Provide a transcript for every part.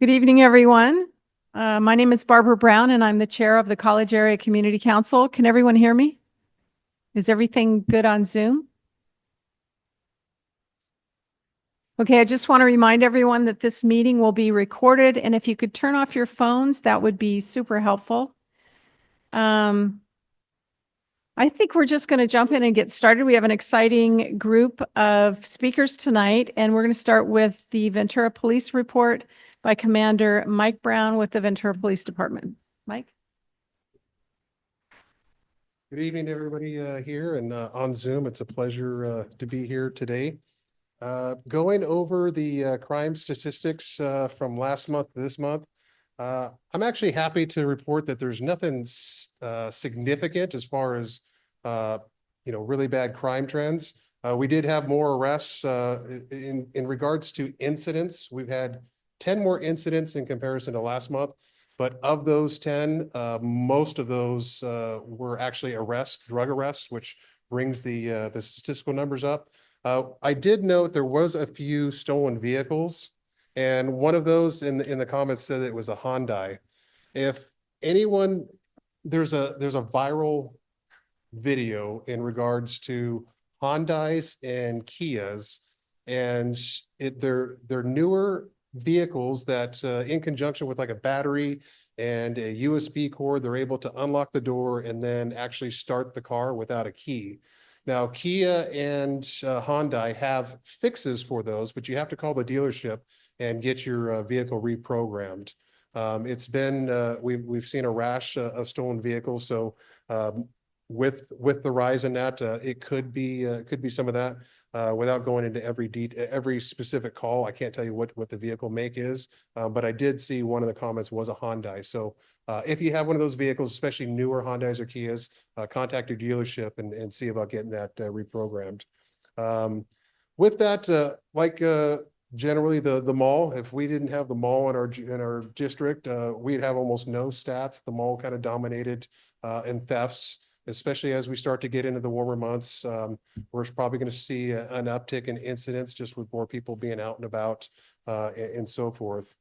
Good evening, everyone. My name is Barbara Brown, and I'm the chair of the College Area Community Council. Can everyone hear me? Is everything good on Zoom? Okay, I just want to remind everyone that this meeting will be recorded, and if you could turn off your phones, that would be super helpful. I think we're just going to jump in and get started. We have an exciting group of speakers tonight, and we're going to start with the Ventura Police Report by Commander Mike Brown with the Ventura Police Department. Mike? Good evening, everybody here and on Zoom. It's a pleasure to be here today. Going over the crime statistics from last month to this month, I'm actually happy to report that there's nothing significant as far as really bad crime trends. We did have more arrests in regards to incidents. We've had 10 more incidents in comparison to last month. But of those 10, most of those were actually drug arrests, which brings the statistical numbers up. I did note there was a few stolen vehicles, and one of those in the comments said it was a Hyundai. If anyone, there's a viral video in regards to Hyundais and Kias, and they're newer vehicles that in conjunction with like a battery and a USB cord, they're able to unlock the door and then actually start the car without a key. Now, Kia and Hyundai have fixes for those, but you have to call the dealership and get your vehicle reprogrammed. It's been we've seen a rash of stolen vehicles, so with the rise in that, it could be some of that. Without going into every specific call, I can't tell you what the vehicle make is, but I did see one of the comments was a Hyundai. So if you have one of those vehicles, especially newer Hyundais or Kias, contact your dealership and see about getting that reprogrammed. With that, generally the mall, if we didn't have the mall in our district, we'd have almost no stats. The mall kind of dominated in thefts, especially as we start to get into the warmer months. We're probably going to see an uptick in incidents just with more people being out and about and so forth.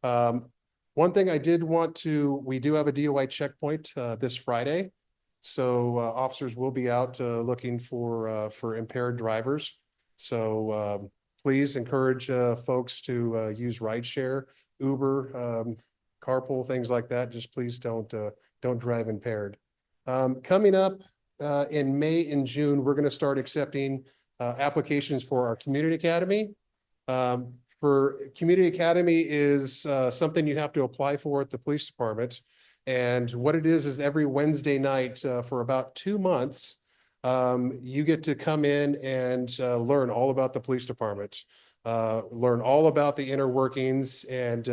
One thing I did we do have a DOI checkpoint this Friday. So officers will be out looking for impaired drivers. So please encourage folks to use rideshare, Uber, carpool, things like that. Just please don't drive impaired. Coming up in May and June, we're going to start accepting applications for our community academy. For community academy is something you have to apply for at the police department. And what it is every Wednesday night for about 2 months, you get to come in and learn all about the police department, learn all about the inner workings, and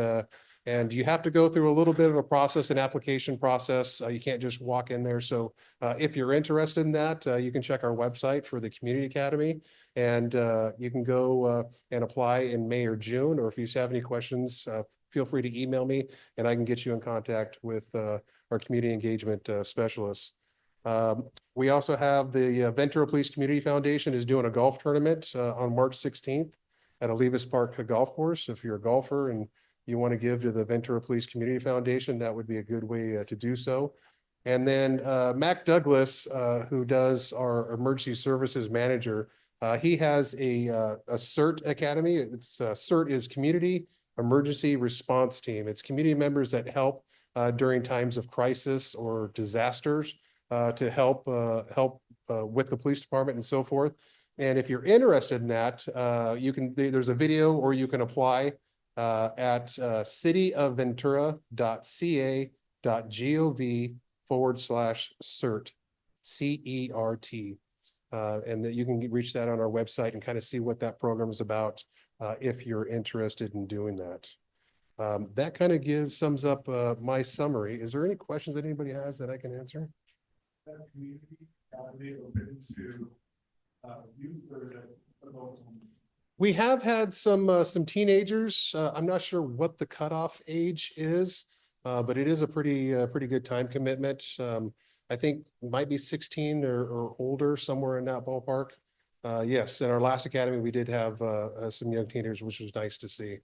you have to go through a little bit of a process, an application process. You can't just walk in there. So if you're interested in that, you can check our website for the Community Academy, and you can go and apply in May or June. Or if you have any questions, feel free to email me, and I can get you in contact with our community engagement specialists. We also have the Ventura Police Community Foundation is doing a golf tournament on March 16th at Olivas Park Golf Course. If you're a golfer and you want to give to the Ventura Police Community Foundation, that would be a good way to do so. And then Mac Douglas, who does our emergency services manager, he has a CERT Academy. It's CERT is Community Emergency Response Team. It's community members that help during times of crisis or disasters to help with the police department and so forth. And if you're interested in that, there's a video, or you can apply at cityofventura.ca.gov/CERT, CERT. And that you can reach that on our website and kind of see what that program is about if you're interested in doing that. That kind of sums up my summary. Is there any questions that anybody has that I can answer? We have had some teenagers. I'm not sure what the cutoff age is, but it is a pretty good time commitment. I think it might be 16 or older, somewhere in that ballpark. Yes, in our last academy, we did have some young teenagers, which was nice to see.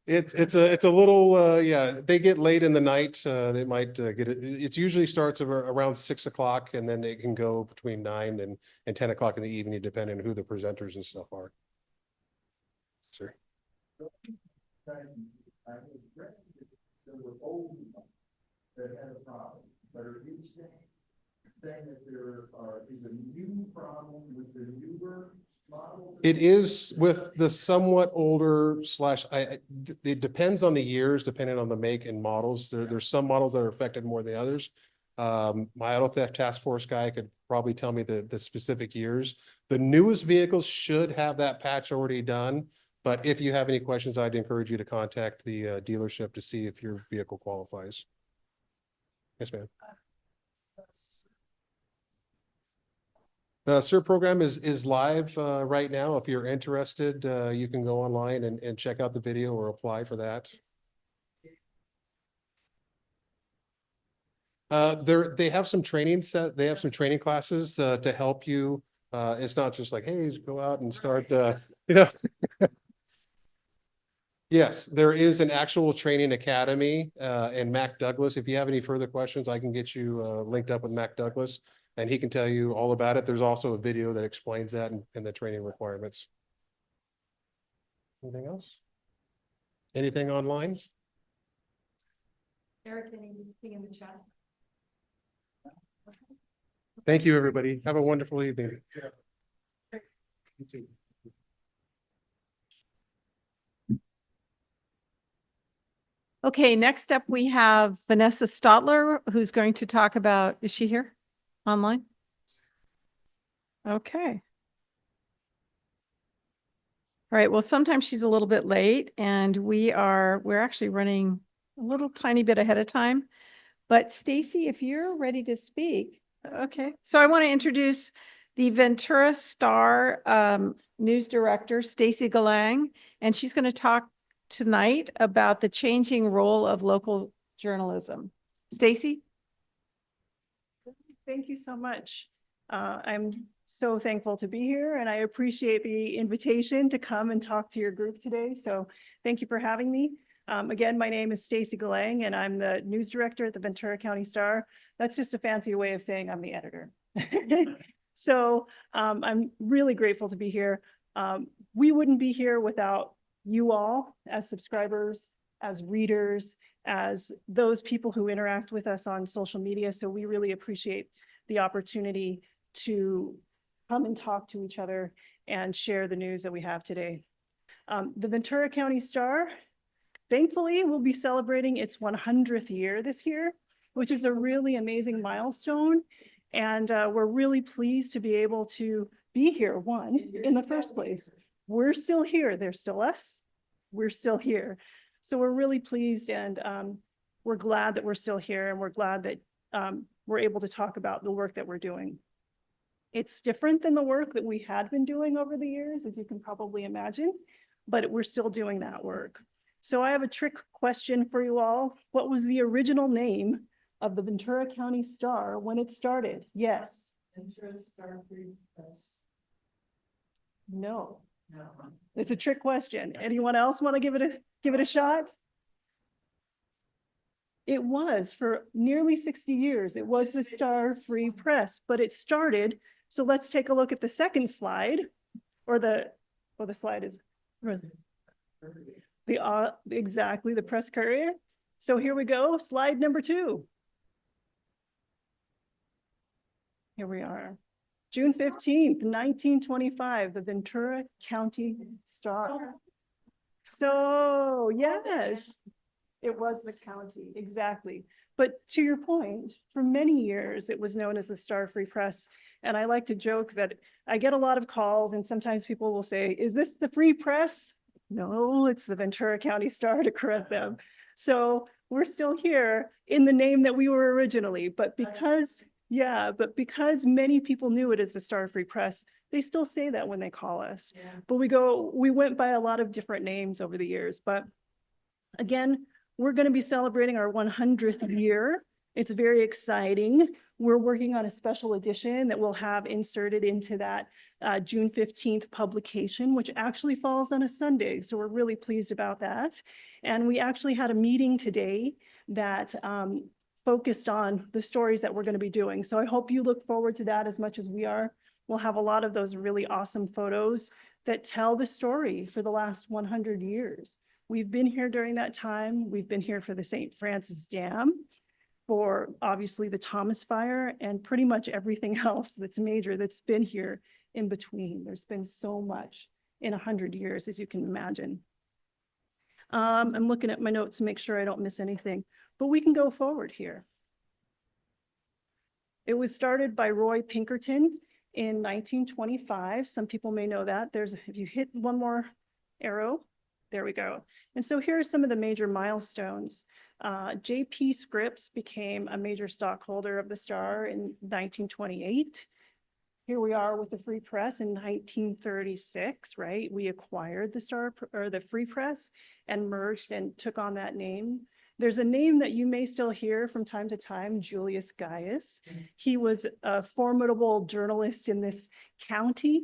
It's a little, yeah, they get late in the night. They might get it. It usually starts around 6 o'clock and then it can go between 9 and 10 o'clock in the evening, depending on who the presenters and stuff are. Sir. That had a problem, but are you saying that there is a new problem with the newer model? It is with the somewhat older slash, it depends on the years, depending on the make and models. There's some models that are affected more than others. My auto theft task force guy could probably tell me the specific years. The newest vehicles should have that patch already done. But if you have any questions, I'd encourage you to contact the dealership to see if your vehicle qualifies. Yes, ma'am. The CERT program is live right now. If you're interested, you can go online and check out the video or apply for that. They have some training they have some training classes to help you. It's not just like, hey, go out and start, you know. Yes, there is an actual training academy in Mac Douglas. If you have any further questions, I can get you linked up with Mac Douglas and he can tell you all about it. There's also a video that explains that and the training requirements. Anything else? Anything online? Eric, anything in the chat? Thank you, everybody. Have a wonderful evening. You too. Okay, next up we have Vanessa Stotler, who's going to talk about, is she here online? Okay. All right, well, sometimes she's a little bit late and we're actually running a little tiny bit ahead of time. But Stacie, if you're ready to speak, okay. So I want to introduce the Ventura Star news director, Stacie Galang, and she's going to talk tonight about the changing role of local journalism. Stacie? Thank you so much. I'm so thankful to be here and I appreciate the invitation to come and talk to your group today. So thank you for having me. Again, my name is Stacie Galang and I'm the news director at the Ventura County Star. That's just a fancy way of saying I'm the editor. So I'm really grateful to be here. We wouldn't be here without you all as subscribers, as readers, as those people who interact with us on social media. So we really appreciate the opportunity to come and talk to each other and share the news that we have today. The Ventura County Star, thankfully, will be celebrating its 100th year this year, which is a really amazing milestone. And we're really pleased to be able to be here, in the first place. We're still here. There's still us. We're still here. So we're really pleased and we're glad that we're still here and we're glad that we're able to talk about the work that we're doing. It's different than the work that we had been doing over the years, as you can probably imagine, but we're still doing that work. So I have a trick question for you all. What was the original name of the Ventura County Star when it started? Yes. Ventura Star Free Press. No. No. It's a trick question. Anyone else want to give it a shot? It was for nearly 60 years. It was the Star Free Press, but it started. So let's take a look at the second slide, or the slide is exactly the Press Courier. So here we go. Slide number 2. Here we are. June 15th, 1925, the Ventura County Star. So yes, it was the county, exactly. But to your point, for many years, it was known as the Star Free Press. And I like to joke that I get a lot of calls and sometimes people will say, is this the Free Press? No, it's the Ventura County Star, to correct them. So we're still here in the name that we were originally, but because many people knew it as the Star Free Press, they still say that when they call us. Yeah. But we went by a lot of different names over the years. But again, we're going to be celebrating our 100th year It's very exciting. We're working on a special edition that we'll have inserted into that June 15th publication, which actually falls on a Sunday. So we're really pleased about that. And we actually had a meeting today that focused on the stories that we're going to be doing. So I hope you look forward to that as much as we are. We'll have a lot of those really awesome photos that tell the story for the last 100 years. We've been here during that time. We've been here for the St. Francis Dam, for obviously the Thomas Fire, and pretty much everything else that's major that's been here in between. There's been so much in 100 years, as you can imagine. I'm looking at my notes to make sure I don't miss anything, but we can go forward here. It was started by Roy Pinkerton in 1925. Some people may know that. If you hit one more arrow, there we go. And so here are some of the major milestones. J.P. Scripps became a major stockholder of the Star in 1928. Here we are with the Free Press in 1936, right? We acquired the Star or the Free Press and merged and took on that name. There's a name that you may still hear from time to time, Julius Gaius. He was a formidable journalist in this county,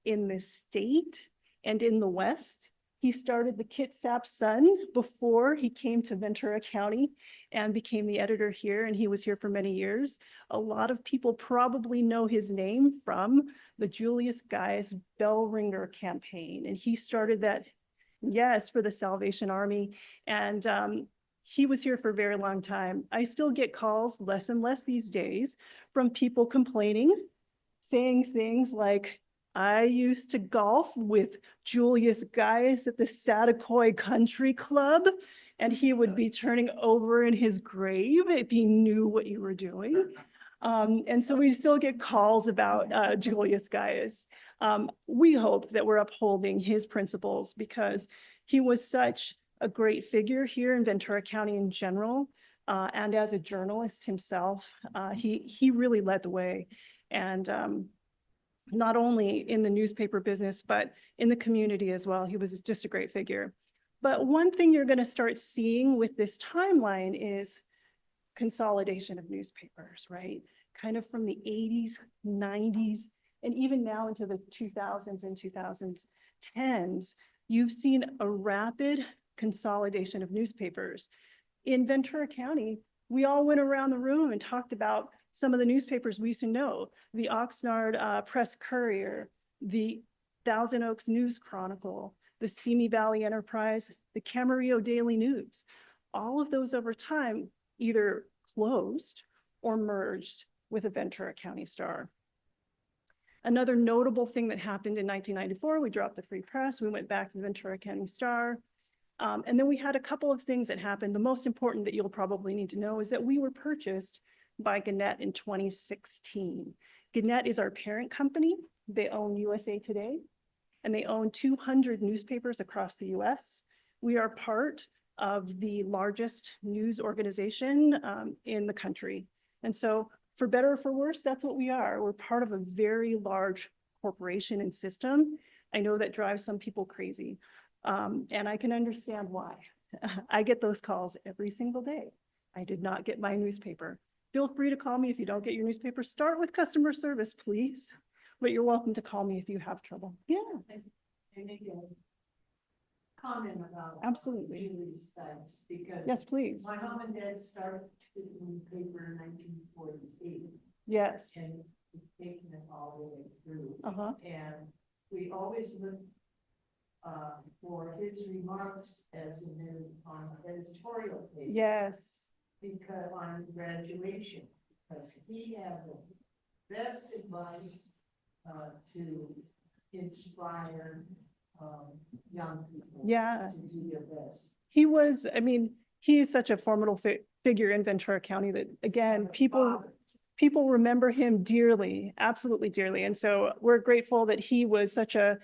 in this state, and in the West. He started the Kitsap Sun before he came to Ventura County and became the editor here, and he was here for many years. A lot of people probably know his name from the Julius Gaius bell ringer campaign, and he started that, yes, for the Salvation Army, and he was here for a very long time. I still get calls, less and less these days, from people complaining, saying things like, I used to golf with Julius Gaius at the Satakoy Country Club, and he would be turning over in his grave if he knew what you were doing. And so we still get calls about Julius Gaius. We hope that we're upholding his principles because he was such a great figure here in Ventura County in general, and as a journalist himself, he really led the way. And not only in the newspaper business, but in the community as well. He was just a great figure. But one thing you're going to start seeing with this timeline is consolidation of newspapers, right? Kind of from the 80s, 90s, and even now into the 2000s and 2010s, you've seen a rapid consolidation of newspapers. In Ventura County, we all went around the room and talked about some of the newspapers we used to know, the Oxnard Press Courier, the Thousand Oaks News Chronicle, the Simi Valley Enterprise, the Camarillo Daily News. All of those over time either closed or merged with a Ventura County Star. Another notable thing that happened in 1994, we dropped the Free Press, we went back to the Ventura County Star. And then we had a couple of things that happened. The most important that you'll probably need to know is that we were purchased by Gannett in 2016. Gannett is our parent company. They own USA Today, and they own 200 newspapers across the US. We are part of the largest news organization in the country. And so for better or for worse, that's what we are. We're part of a very large corporation and system. I know that drives some people crazy, and I can understand why. I get those calls every single day. I did not get my newspaper. Feel free to call me if you don't get your newspaper. Start with customer service, please. But you're welcome to call me if you have trouble. Yeah. Comment about. Absolutely. Julie's studies, because. Yes, please. My mom and dad started in the paper in 1948. Yes. And taking it all the way through. And we always looked for his remarks as on editorial page. Yes. Because on graduation, because he had the best advice to inspire young people. Yeah. To do their best. He was, I mean, he is such a formidable figure in Ventura County that, again, people remember him dearly, absolutely dearly. And so we're grateful that he was such a,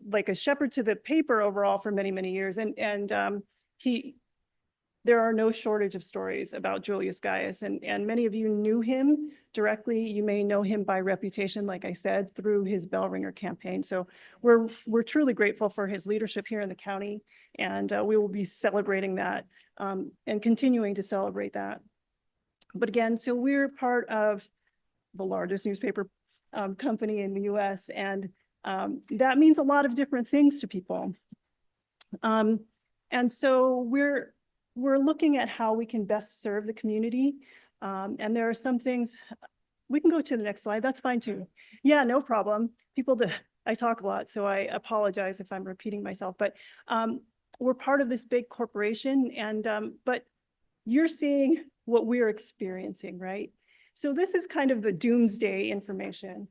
like a shepherd to the paper overall for many, many years. And there are no shortage of stories about Julius Gaius, and many of you knew him directly. You may know him by reputation, like I said, through his bell ringer campaign. So we're truly grateful for his leadership here in the county, and we will be celebrating that and continuing to celebrate that. But again, so we're part of the largest newspaper company in the US, and that means a lot of different things to people. And so we're looking at how we can best serve the community. And there are some things, we can go to the next slide, that's fine too. Yeah, no problem. I talk a lot, so I apologize if I'm repeating myself, but we're part of this big corporation, and but you're seeing what we're experiencing, right? So this is kind of the doomsday information.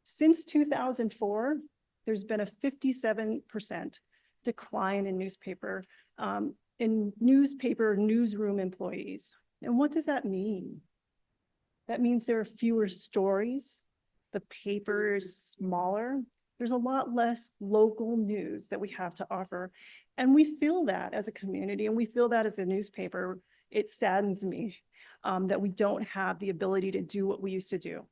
Since 2004, there's been a 57% decline in newspaper newsroom employees. And what does that mean? That means there are fewer stories. The paper is smaller. There's a lot less local news that we have to offer. And we feel that as a community, and we feel that as a newspaper. It saddens me that we don't have the ability to do what we used to do.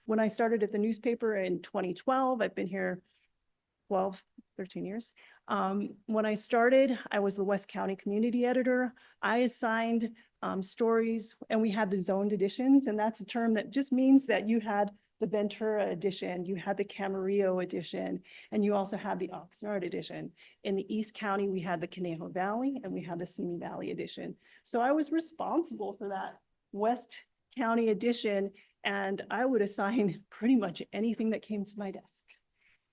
When I started at the newspaper in 2012, I've been here 12, 13 years. When I started, I was the West County community editor. I assigned stories, and we had the zoned editions, and that's a term that just means that you had the Ventura edition, you had the Camarillo edition, and you also had the Oxnard edition. In the East County, we had the Conejo Valley, and we had the Simi Valley edition. So I was responsible for that West County edition, and I would assign pretty much anything that came to my desk.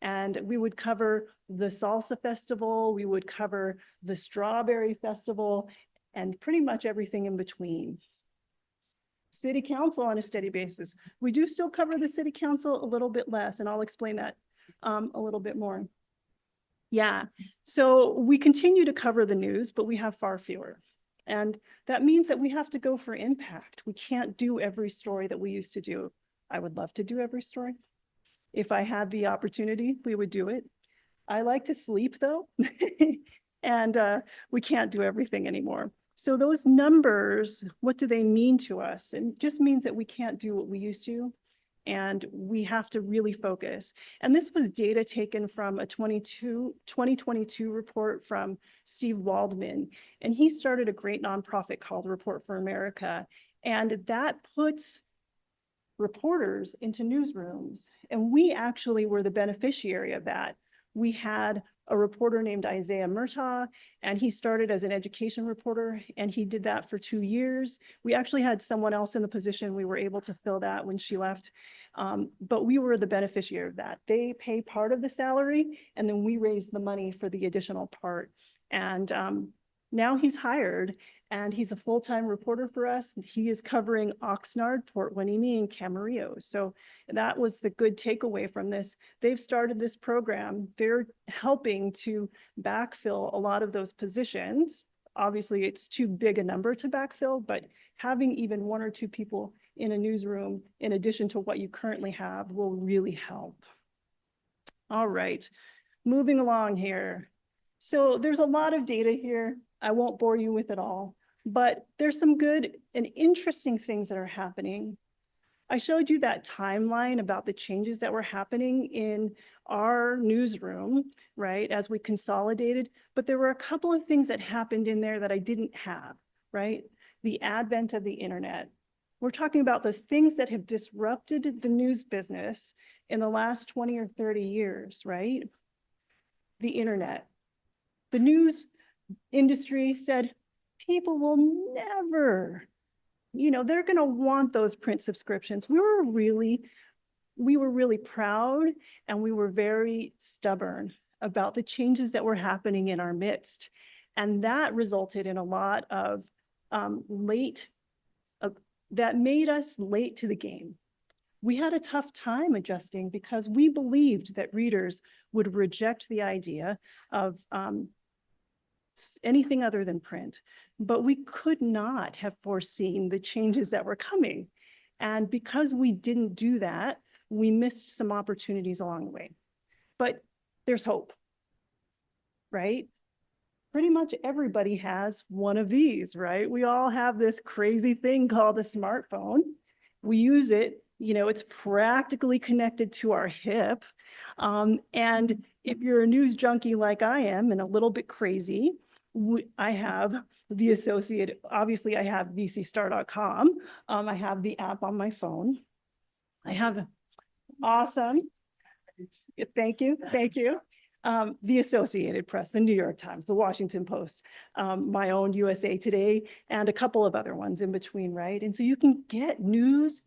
And we would cover the Salsa Festival, we would cover the Strawberry Festival, and pretty much everything in between. City Council on a steady basis. We do still cover the City Council a little bit less, and I'll explain that a little bit more. Yeah, so we continue to cover the news, but we have far fewer. And that means that we have to go for impact. We can't do every story that we used to do. I would love to do every story. If I had the opportunity, we would do it. I like to sleep though, and we can't do everything anymore. So those numbers, what do they mean to us? It just means that we can't do what we used to, and we have to really focus. And this was data taken from a 2022 report from Steve Waldman, and he started a great nonprofit called Report for America, and that puts reporters into newsrooms, and we actually were the beneficiary of that. We had a reporter named Isaiah Murtaugh, and he started as an education reporter, and he did that for 2 years. We actually had someone else in the position. We were able to fill that when she left, but we were the beneficiary of that. They pay part of the salary, and then we raise the money for the additional part. And now he's hired, and he's a full-time reporter for us. He is covering Oxnard, Port Hueneme, and Camarillo. So that was the good takeaway from this. They've started this program. They're helping to backfill a lot of those positions. Obviously, it's too big a number to backfill, but having even 1 or 2 people in a newsroom, in addition to what you currently have, will really help. All right, moving along here. So there's a lot of data here. I won't bore you with it all, but there's some good and interesting things that are happening. I showed you that timeline about the changes that were happening in our newsroom, right, as we consolidated, but there were a couple of things that happened in there that I didn't have, right? The advent of the internet. We're talking about those things that have disrupted the news business in the last 20 or 30 years, right? The internet. The news industry said, people will never, they're going to want those print subscriptions. We were really proud, and we were very stubborn about the changes that were happening in our midst. And that resulted in a lot of that made us late to the game. We had a tough time adjusting because we believed that readers would reject the idea of anything other than print, but we could not have foreseen the changes that were coming. And because we didn't do that, we missed some opportunities along the way. But there's hope, right? Pretty much everybody has one of these, right? We all have this crazy thing called a smartphone. We use it, it's practically connected to our hip. And if you're a news junkie like I am and a little bit crazy, I have the associated, obviously I have vcstar.com. I have the app on my phone. I have, awesome. Thank you, thank you. The Associated Press, the New York Times, the Washington Post, my own USA Today, and a couple of other ones in between, right? And so you can get news.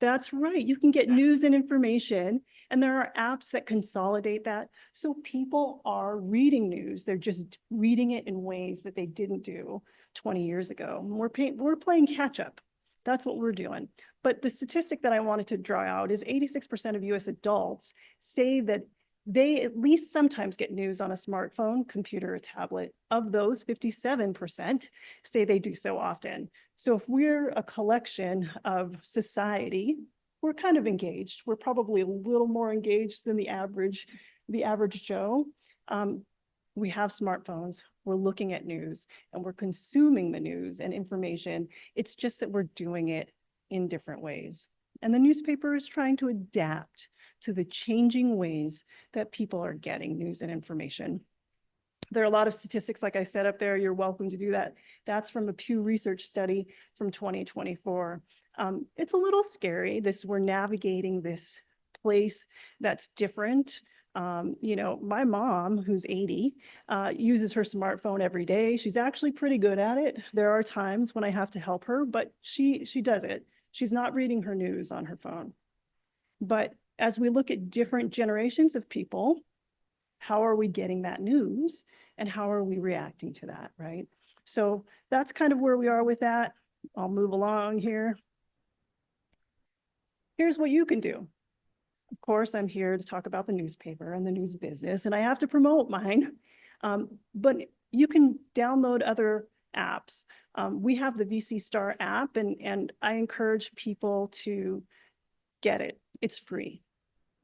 That's right. You can get news and information, and there are apps that consolidate that. So people are reading news. They're just reading it in ways that they didn't do 20 years ago. We're playing catch up. That's what we're doing. But the statistic that I wanted to draw out is 86% of US adults say that they at least sometimes get news on a smartphone, computer, or tablet. Of those, 57% say they do so often. So if we're a collection of society, we're kind of engaged. We're probably a little more engaged than the average Joe. We have smartphones, we're looking at news, and we're consuming the news and information. It's just that we're doing it in different ways. And the newspaper is trying to adapt to the changing ways that people are getting news and information. There are a lot of statistics, like I said up there, you're welcome to do that. That's from a Pew Research study from 2024. It's a little scary, we're navigating this place that's different. You know, my mom, who's 80, uses her smartphone every day. She's actually pretty good at it. There are times when I have to help her, but she does it. She's not reading her news on her phone. But as we look at different generations of people, how are we getting that news and how are we reacting to that, right? So that's kind of where we are with that. I'll move along here. Here's what you can do. Of course, I'm here to talk about the newspaper and the news business, and I have to promote mine. But you can download other apps. We have the VC Star app, and I encourage people to get it. It's free.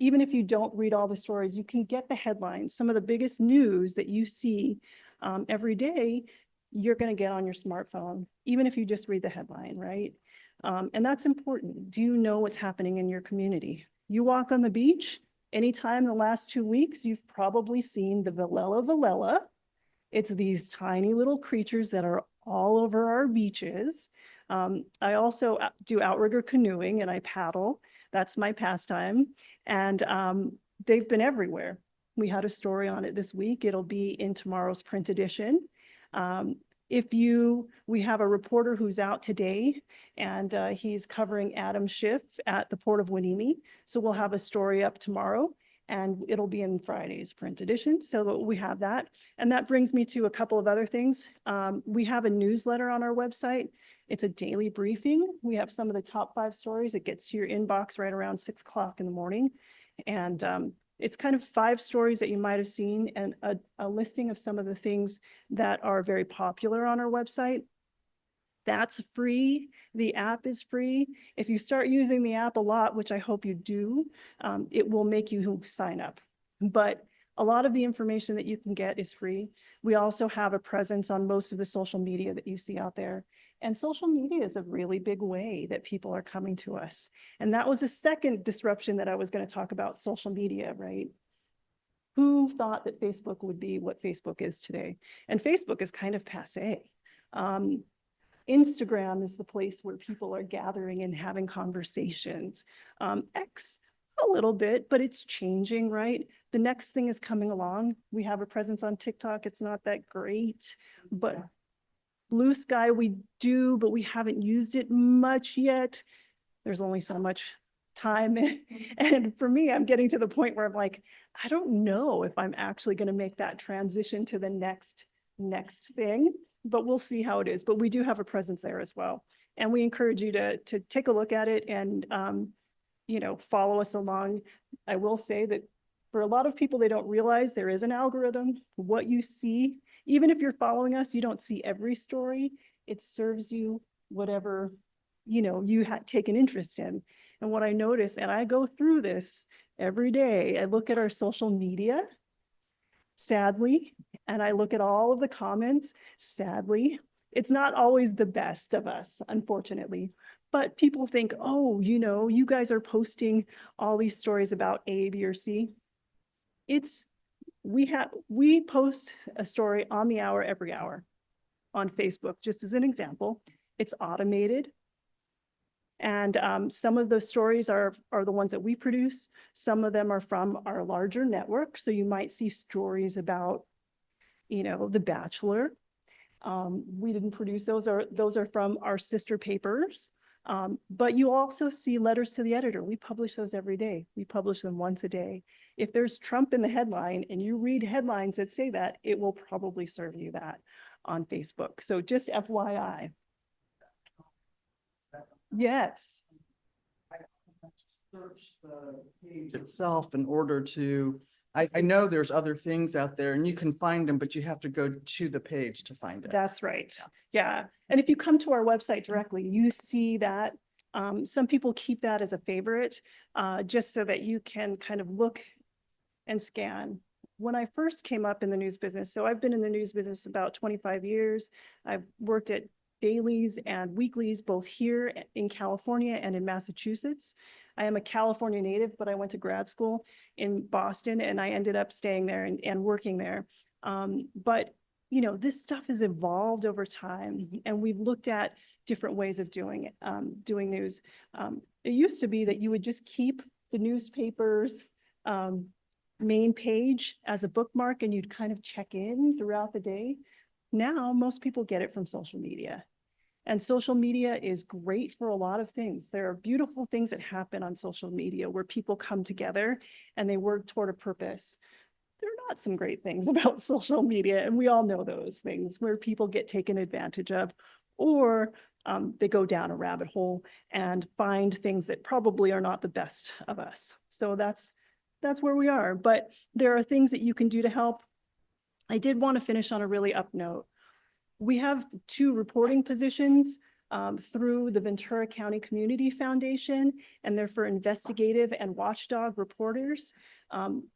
Even if you don't read all the stories, you can get the headlines. Some of the biggest news that you see every day, you're going to get on your smartphone, even if you just read the headline, right? And that's important. Do you know what's happening in your community? You walk on the beach, anytime in the last 2 weeks, you've probably seen the Velella. It's these tiny little creatures that are all over our beaches. I also do outrigger canoeing and I paddle. That's my pastime. And they've been everywhere. We had a story on it this week. It'll be in tomorrow's print edition. We have a reporter who's out today, and he's covering Adam Schiff at the Port of Weneme. So we'll have a story up tomorrow, and it'll be in Friday's print edition. So we have that. And that brings me to a couple of other things. We have a newsletter on our website. It's a daily briefing. We have some of the top 5 stories. It gets to your inbox right around 6 o'clock in the morning. And it's kind of 5 stories that you might have seen and a listing of some of the things that are very popular on our website. That's free. The app is free. If you start using the app a lot, which I hope you do, it will make you sign up. But a lot of the information that you can get is free. We also have a presence on most of the social media that you see out there. And social media is a really big way that people are coming to us. And that was a second disruption that I was going to talk about, social media, right? Who thought that Facebook would be what Facebook is today? And Facebook is kind of passé. Instagram is the place where people are gathering and having conversations. X, a little bit, but it's changing, right? The next thing is coming along. We have a presence on TikTok. It's not that great, but Blue Sky we do, but we haven't used it much yet. There's only so much time. And for me, I'm getting to the point where I'm like, I don't know if I'm actually going to make that transition to the next thing, but we'll see how it is. But we do have a presence there as well. And we encourage you to take a look at it and, follow us along. I will say that for a lot of people, they don't realize there is an algorithm. What you see, even if you're following us, you don't see every story. It serves you whatever, you take an interest in. And what I notice, and I go through this every day, I look at our social media, sadly, and I look at all of the comments, sadly. It's not always the best of us, unfortunately, but people think, oh, you guys are posting all these stories about A, B, or C. It's we post a story on the hour every hour on Facebook, just as an example. It's automated. And some of those stories are the ones that we produce. Some of them are from our larger network. So you might see stories about, The Bachelor. We didn't produce those, those are from our sister papers. But you also see letters to the editor. We publish those every day. We publish them once a day. If there's Trump in the headline and you read headlines that say that, it will probably serve you that on Facebook. So just FYI. Yes. Search the page itself in order to, I know there's other things out there and you can find them, but you have to go to the page to find it. That's right. Yeah. And if you come to our website directly, you see that some people keep that as a favorite, just so that you can kind of look and scan. When I first came up in the news business, so I've been in the news business about 25 years. I've worked at dailies and weeklies, both here in California and in Massachusetts. I am a California native, but I went to grad school in Boston and I ended up staying there and working there. But this stuff has evolved over time and we've looked at different ways of doing it, doing news. It used to be that you would just keep the newspaper's main page as a bookmark and you'd kind of check in throughout the day. Now, most people get it from social media. And social media is great for a lot of things. There are beautiful things that happen on social media where people come together and they work toward a purpose. There are not some great things about social media, and we all know those things where people get taken advantage of, or they go down a rabbit hole and find things that probably are not the best of us. So that's where we are. But there are things that you can do to help. I did want to finish on a really up note. We have 2 reporting positions through the Ventura County Community Foundation, and they're for investigative and watchdog reporters.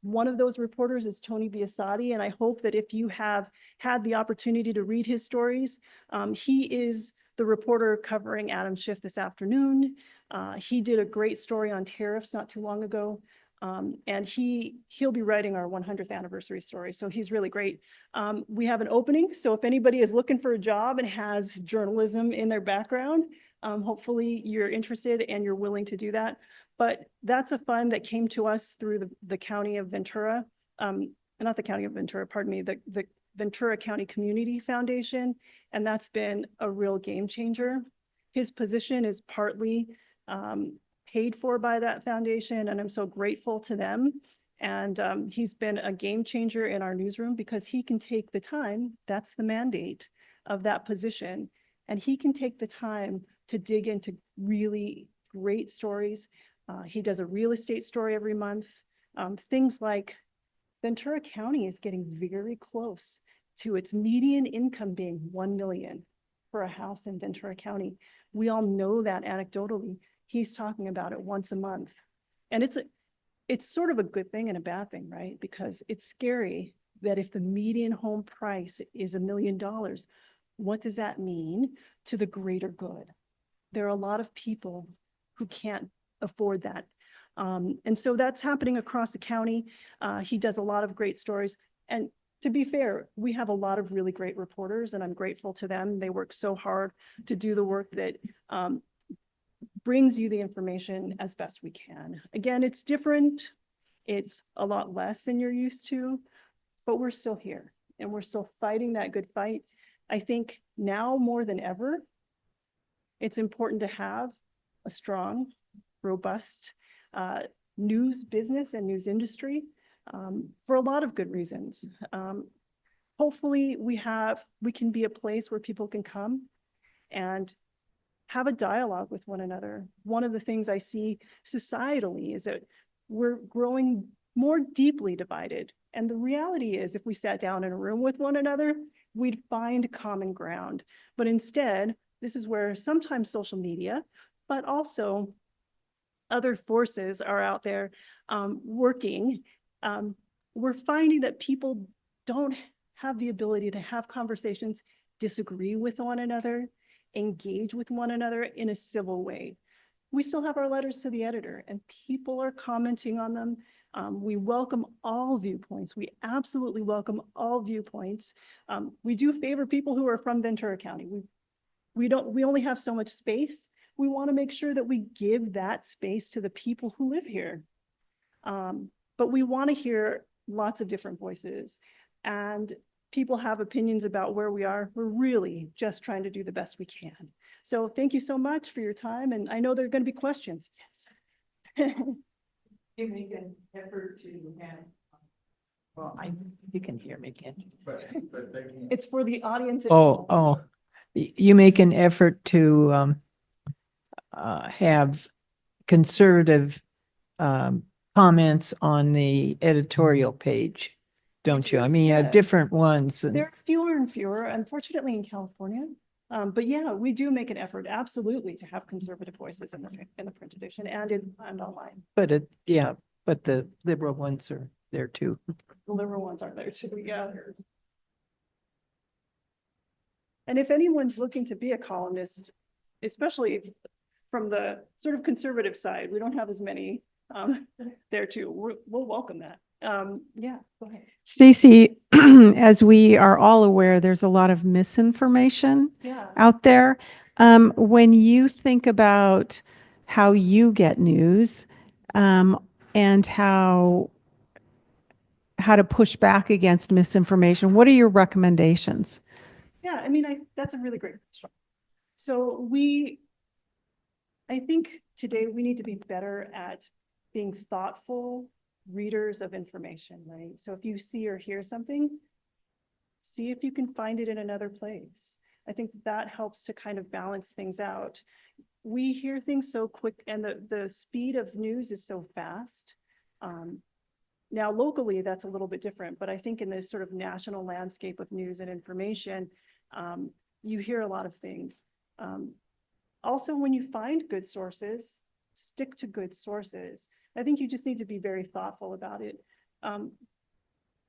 One of those reporters is Tony Biasotti, and I hope that if you have had the opportunity to read his stories, he is the reporter covering Adam Schiff this afternoon. He did a great story on tariffs not too long ago. And he'll be writing our 100th anniversary story. So he's really great. We have an opening. So if anybody is looking for a job and has journalism in their background, hopefully you're interested and you're willing to do that. But that's a fund that came to us through the County of Ventura, not the County of Ventura, pardon me, the Ventura County Community Foundation. And that's been a real game changer. His position is partly paid for by that foundation, and I'm so grateful to them. And he's been a game changer in our newsroom because he can take the time, that's the mandate of that position, and he can take the time to dig into really great stories. He does a real estate story every month. Things like Ventura County is getting very close to its median income being $1 million for a house in Ventura County. We all know that anecdotally. He's talking about it once a month. And it's sort of a good thing and a bad thing, right? Because it's scary that if the median home price is $1 million, what does that mean to the greater good? There are a lot of people who can't afford that. And so that's happening across the county. He does a lot of great stories. And to be fair, we have a lot of really great reporters and I'm grateful to them. They work so hard to do the work that brings you the information as best we can. Again, it's different. It's a lot less than you're used to, but we're still here and we're still fighting that good fight. I think now more than ever, it's important to have a strong, robust news business and news industry for a lot of good reasons. Hopefully we can be a place where people can come and have a dialogue with one another. One of the things I see societally is that we're growing more deeply divided. And the reality is if we sat down in a room with one another, we'd find common ground. But instead, this is where sometimes social media, but also other forces are out there working. We're finding that people don't have the ability to have conversations, disagree with one another, engage with one another in a civil way. we still have our letters to the editor and people are commenting on them. We welcome all viewpoints. We absolutely welcome all viewpoints. We do favor people who are from Ventura County. We only have so much space. We want to make sure that we give that space to the people who live here. But we want to hear lots of different voices, and people have opinions about where we are. We're really just trying to do the best we can. So thank you so much for your time. And I know there are going to be questions. Yes. You make an effort to have. Well, you can hear me, can't you? But they can. It's for the audience. You make an effort to have conservative comments on the editorial page, don't you? I mean, you Yeah. have different ones. There are fewer and fewer, unfortunately, in California. But yeah, we do make an effort, absolutely, to have conservative voices in the print edition and online. But but the liberal ones are there too. The liberal ones are there too, yeah. And if anyone's looking to be a columnist, especially from the sort of conservative side, we don't have as many there too. We'll welcome that. Yeah, go ahead. Stacie, as we are all aware, there's a lot of misinformation Yeah. out there. When you think about how you get news, and how to push back against misinformation, what are your recommendations? Yeah, I mean, that's a really great question. So I think today we need to be better at being thoughtful readers of information, right? So if you see or hear something, see if you can find it in another place. I think that helps to kind of balance things out. We hear things so quick, and the speed of news is so fast. Now, locally, that's a little bit different, but I think in this sort of national landscape of news and information, you hear a lot of things. Also, when you find good sources, stick to good sources. I think you just need to be very thoughtful about it.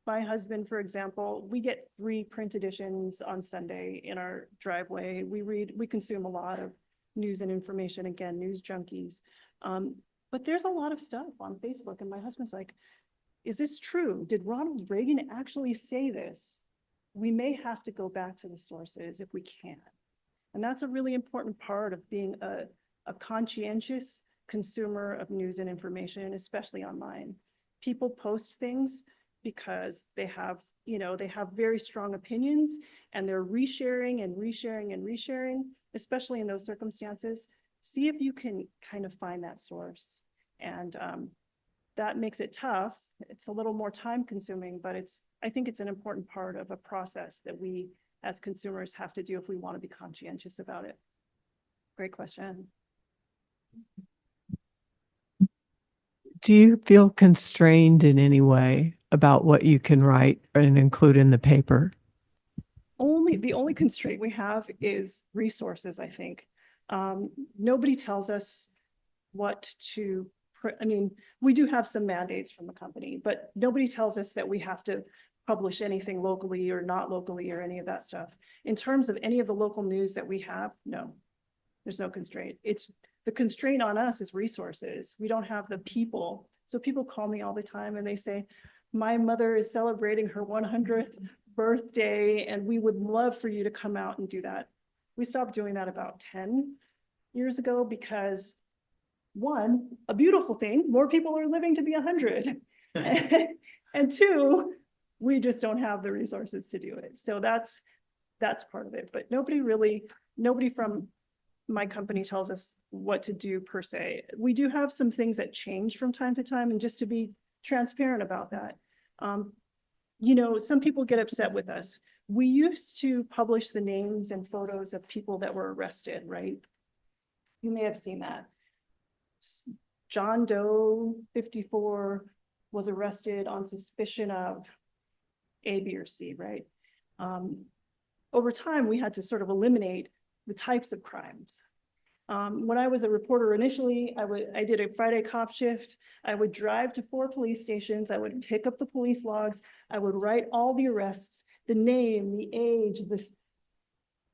My husband, for example, we get 3 print editions on Sunday in our driveway. We consume a lot of news and information, again, news junkies. But there's a lot of stuff on Facebook, and my husband's like, is this true? Did Ronald Reagan actually say this? We may have to go back to the sources if we can. And that's a really important part of being a conscientious consumer of news and information, especially online. People post things because they have very strong opinions, and they're resharing and resharing and resharing, especially in those circumstances. See if you can kind of find that source. And that makes it tough. It's a little more time consuming, but I think it's an important part of a process that we as consumers have to do if we want to be conscientious about it. Great question. Do you feel constrained in any way about what you can write and include in the paper? The only constraint we have is resources, I think. Nobody tells us what to, I mean, we do have some mandates from the company, but nobody tells us that we have to publish anything locally or not locally or any of that stuff. In terms of any of the local news that we have, no, there's no constraint. The constraint on us is resources. We don't have the people. So people call me all the time and they say, my mother is celebrating her 100th birthday and we would love for you to come out and do that. We stopped doing that about 10 years ago because, one, a beautiful thing, more people are living to be 100. And 2, we just don't have the resources to do it. So that's part of it. But nobody from my company tells us what to do per se. We do have some things that change from time to time, and just to be transparent about that. Some people get upset with us. We used to publish the names and photos of people that were arrested, right? You may have seen that. John Doe, 54, was arrested on suspicion of A, B, or C, right? Over time, we had to sort of eliminate the types of crimes. When I was a reporter initially, I did a Friday cop shift. I would drive to 4 police stations. I would pick up the police logs. I would write all the arrests, the name, the age,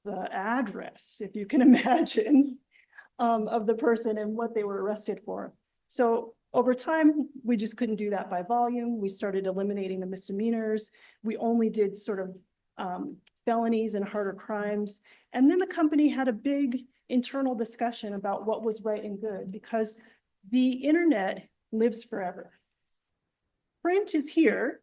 the address, if you can imagine. of the person and what they were arrested for. So over time, we just couldn't do that by volume. We started eliminating the misdemeanors. We only did sort of felonies and harder crimes. And then the company had a big internal discussion about what was right and good, because the internet lives forever. Print is here,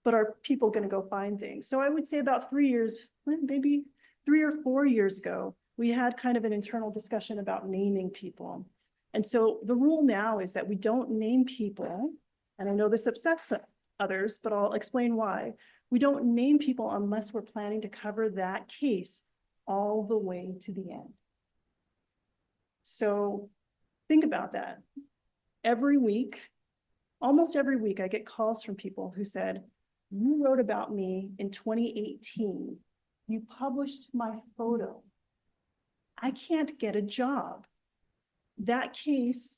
but are people going to go find things? So I would say about 3 years, maybe 3 or 4 years ago, we had kind of an internal discussion about naming people. And so the rule now is that we don't name people, and I know this upsets others, but I'll explain why. We don't name people unless we're planning to cover that case all the way to the end. So think about that. Every week, almost every week, I get calls from people who said, you wrote about me in 2018. You published my photo. I can't get a job. That case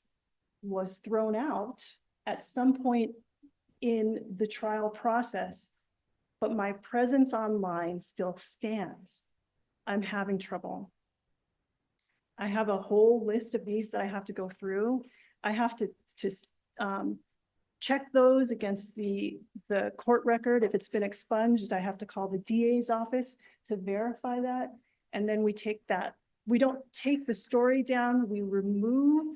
was thrown out at some point in the trial process, but my presence online still stands. I'm having trouble. I have a whole list of these that I have to go through. I have to check those against the court record. If it's been expunged, I have to call the DA's office to verify that. And then we take that. We don't take the story down, we remove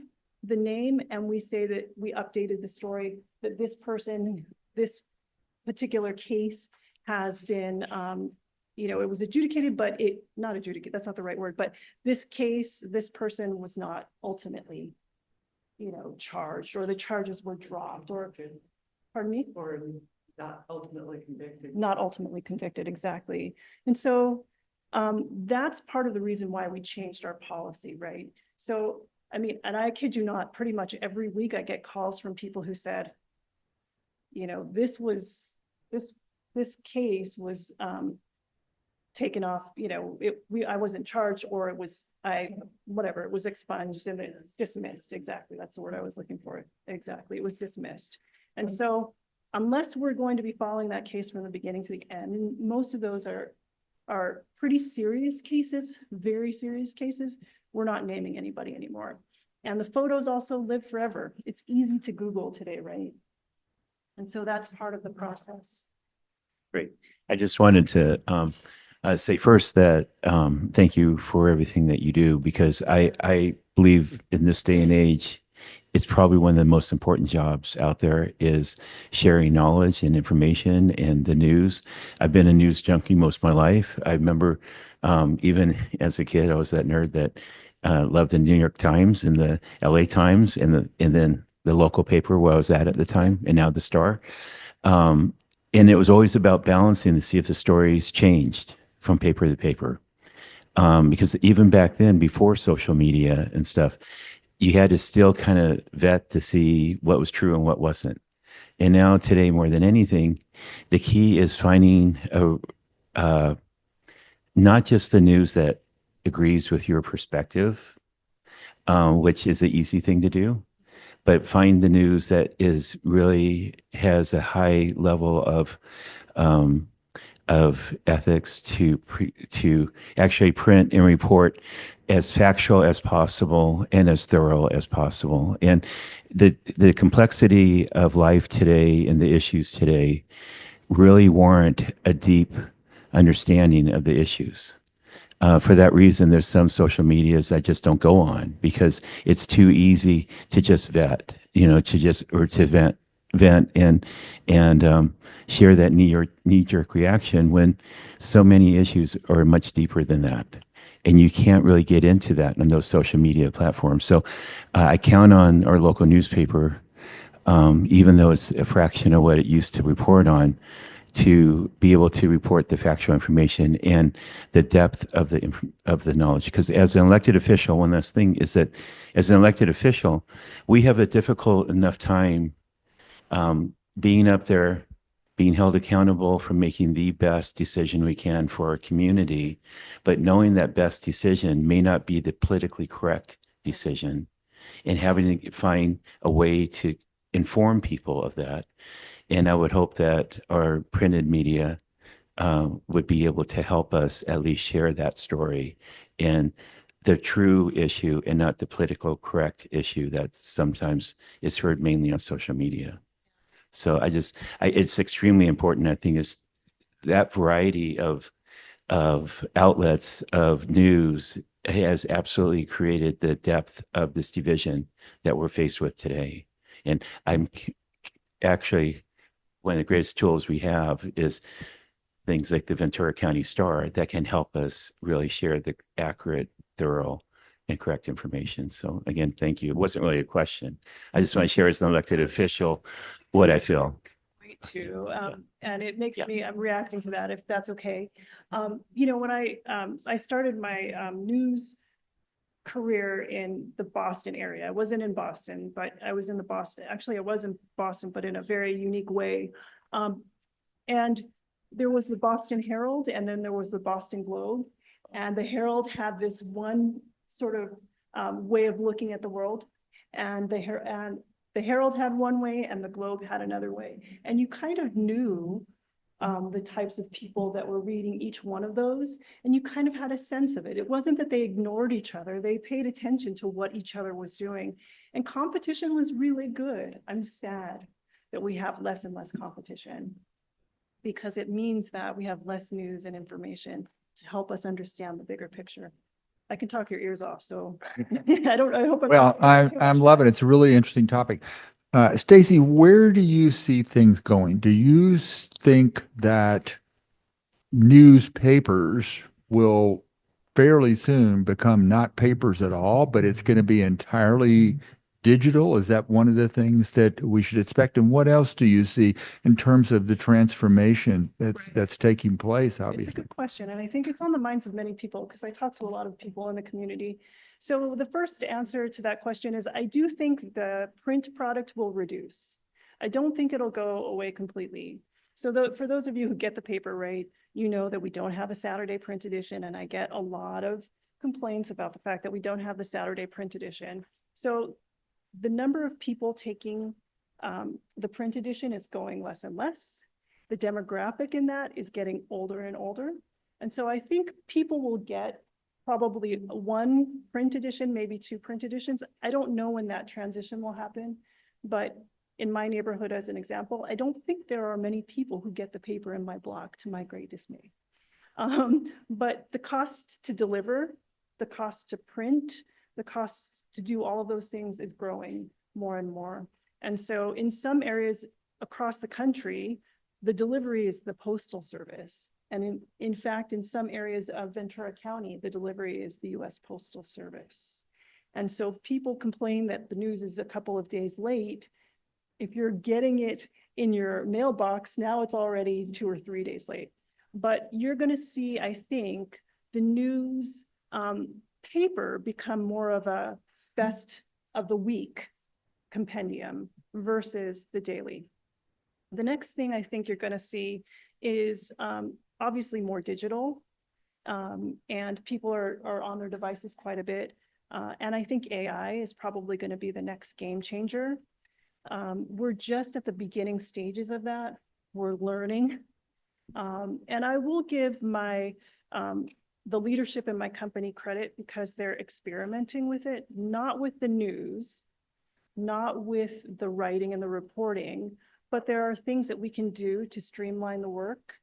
the name and we say that we updated the story, that this person, this particular case has been, it was adjudicated, but not adjudicated, that's not the right word, but this case, this person was not ultimately, charged, or the charges were dropped, or, pardon me? Or not ultimately convicted. Not ultimately convicted, exactly. And so that's part of the reason why we changed our policy, right? So, I mean, and I kid you not, pretty much every week I get calls from people who said, this case was taken off, I wasn't charged, or it was, it was expunged and it's dismissed. Exactly. That's the word I was looking for. Exactly. It was dismissed. And so unless we're going to be following that case from the beginning to the end, and most of those are pretty serious cases, very serious cases, we're not naming anybody anymore. And the photos also live forever. It's easy to Google today, right? And so that's part of the process. Great. I just wanted to say first that thank you for everything that you do, because I believe in this day and age, it's probably one of the most important jobs out there is sharing knowledge and information and the news. I've been a news junkie most of my life. I remember even as a kid, I was that nerd that loved the New York Times and the LA Times and then the local paper where I was at the time, and now the Star. And it was always about balancing to see if the stories changed from paper to paper. Because even back then, before social media and stuff, you had to still kind of vet to see what was true and what wasn't. And now today, more than anything, the key is finding not just the news that agrees with your perspective, which is the easy thing to do, but find the news that is really has a high level of ethics to actually print and report as factual as possible and as thorough as possible. And the complexity of life today and the issues today really warrant a deep understanding of the issues. For that reason, there's some social medias that just don't go on because it's too easy to just vet, to vent and share that knee-jerk reaction when so many issues are much deeper than that. And you can't really get into that on those social media platforms. So I count on our local newspaper, even though it's a fraction of what it used to report on, to be able to report the factual information and the depth of the knowledge. Because as an elected official, one last thing is that as an elected official, we have a difficult enough time being up there, being held accountable for making the best decision we can for our community, but knowing that best decision may not be the politically correct decision, and having to find a way to inform people of that. And I would hope that our printed media would be able to help us at least share that story and the true issue and not the political correct issue that sometimes is heard mainly on social media. So it's extremely important. I think it's that variety of outlets of news has absolutely created the depth of this division that we're faced with today. And I'm actually, one of the greatest tools we have is things like the Ventura County Star that can help us really share the accurate, thorough, and correct information. So again, thank you. It wasn't really a question. I just want to share as an elected official what I feel. Too. And it makes me, I'm reacting to that, if that's okay. You know, when I started my news career in the Boston area, I wasn't in Boston, but I was in the Boston, actually I was in Boston, but in a very unique way. And there was the Boston Herald, and then there was the Boston Globe. And the Herald had this one sort of way of looking at the world. And the Herald had one way and the Globe had another way. And you kind of knew the types of people that were reading each one of those, and you kind of had a sense of it. It wasn't that they ignored each other. They paid attention to what each other was doing. And competition was really good. I'm sad that we have less and less competition, because it means that we have less news and information to help us understand the bigger picture. I can talk your ears off, so I hope I'm Well, not too I'm much. loving it. It's a really interesting topic. Stacie, where do you see things going? Do you think that newspapers will fairly soon become not papers at all, but it's going to be entirely digital? Is that one of the things that we should expect? And what else do you see in terms of the transformation that's taking place, It's a obviously? good question, and I think it's on the minds of many people, because I talk to a lot of people in the community. So the first answer to that question is, I do think the print product will reduce. I don't think it'll go away completely. So for those of you who get the paper right, you know that we don't have a Saturday print edition, and I get a lot of complaints about the fact that we don't have the Saturday print edition. So the number of people taking the print edition is going less and less. The demographic in that is getting older and older. And so I think people will get probably one print edition, maybe two print editions. I don't know when that transition will happen, but in my neighborhood, as an example, I don't think there are many people who get the paper in my block, to my great dismay. But the cost to deliver, the cost to print, the cost to do all of those things is growing more and more. And so in some areas across the country, the delivery is the postal service. And in fact, in some areas of Ventura County, the delivery is the US Postal Service. And so people complain that the news is a couple of days late. If you're getting it in your mailbox, now it's already 2 or 3 days late. But you're going to see, I think, the news paper become more of a best of the week compendium versus the daily. The next thing I think you're going to see is obviously more digital, and people are on their devices quite a bit. And I think AI is probably going to be the next game changer. We're just at the beginning stages of that. We're learning. And I will give the leadership in my company credit, because they're experimenting with it, not with the news, not with the writing and the reporting, but there are things that we can do to streamline the work,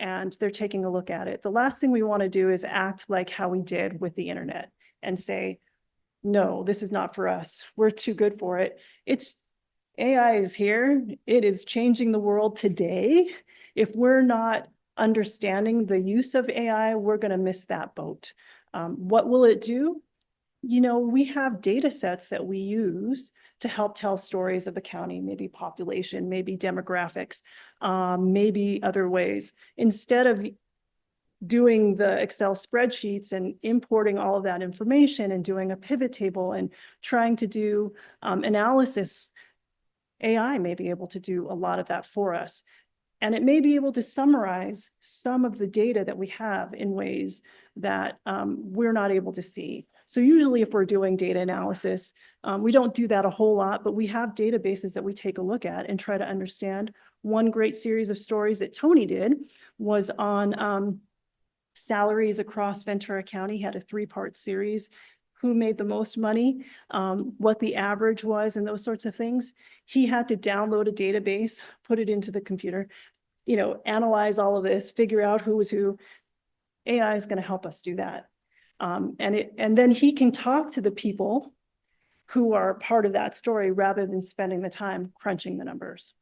and they're taking a look at it. The last thing we want to do is act like how we did with the internet and say, no, this is not for us. We're too good for it. AI is here. It is changing the world today. If we're not understanding the use of AI, we're going to miss that boat. What will it do? You know, we have data sets that we use to help tell stories of the county, maybe population, maybe demographics, maybe other ways. Instead of doing the Excel spreadsheets and importing all of that information and doing a pivot table and trying to do analysis, AI may be able to do a lot of that for us. And it may be able to summarize some of the data that we have in ways that we're not able to see. So usually if we're doing data analysis, we don't do that a whole lot, but we have databases that we take a look at and try to understand. One great series of stories that Tony did was on salaries across Ventura County, had a 3-part series, who made the most money, what the average was, and those sorts of things. He had to download a database, put it into the computer, analyze all of this, figure out who was who. AI is going to help us do that. And then he can talk to the people who are part of that story rather than spending the time crunching the numbers.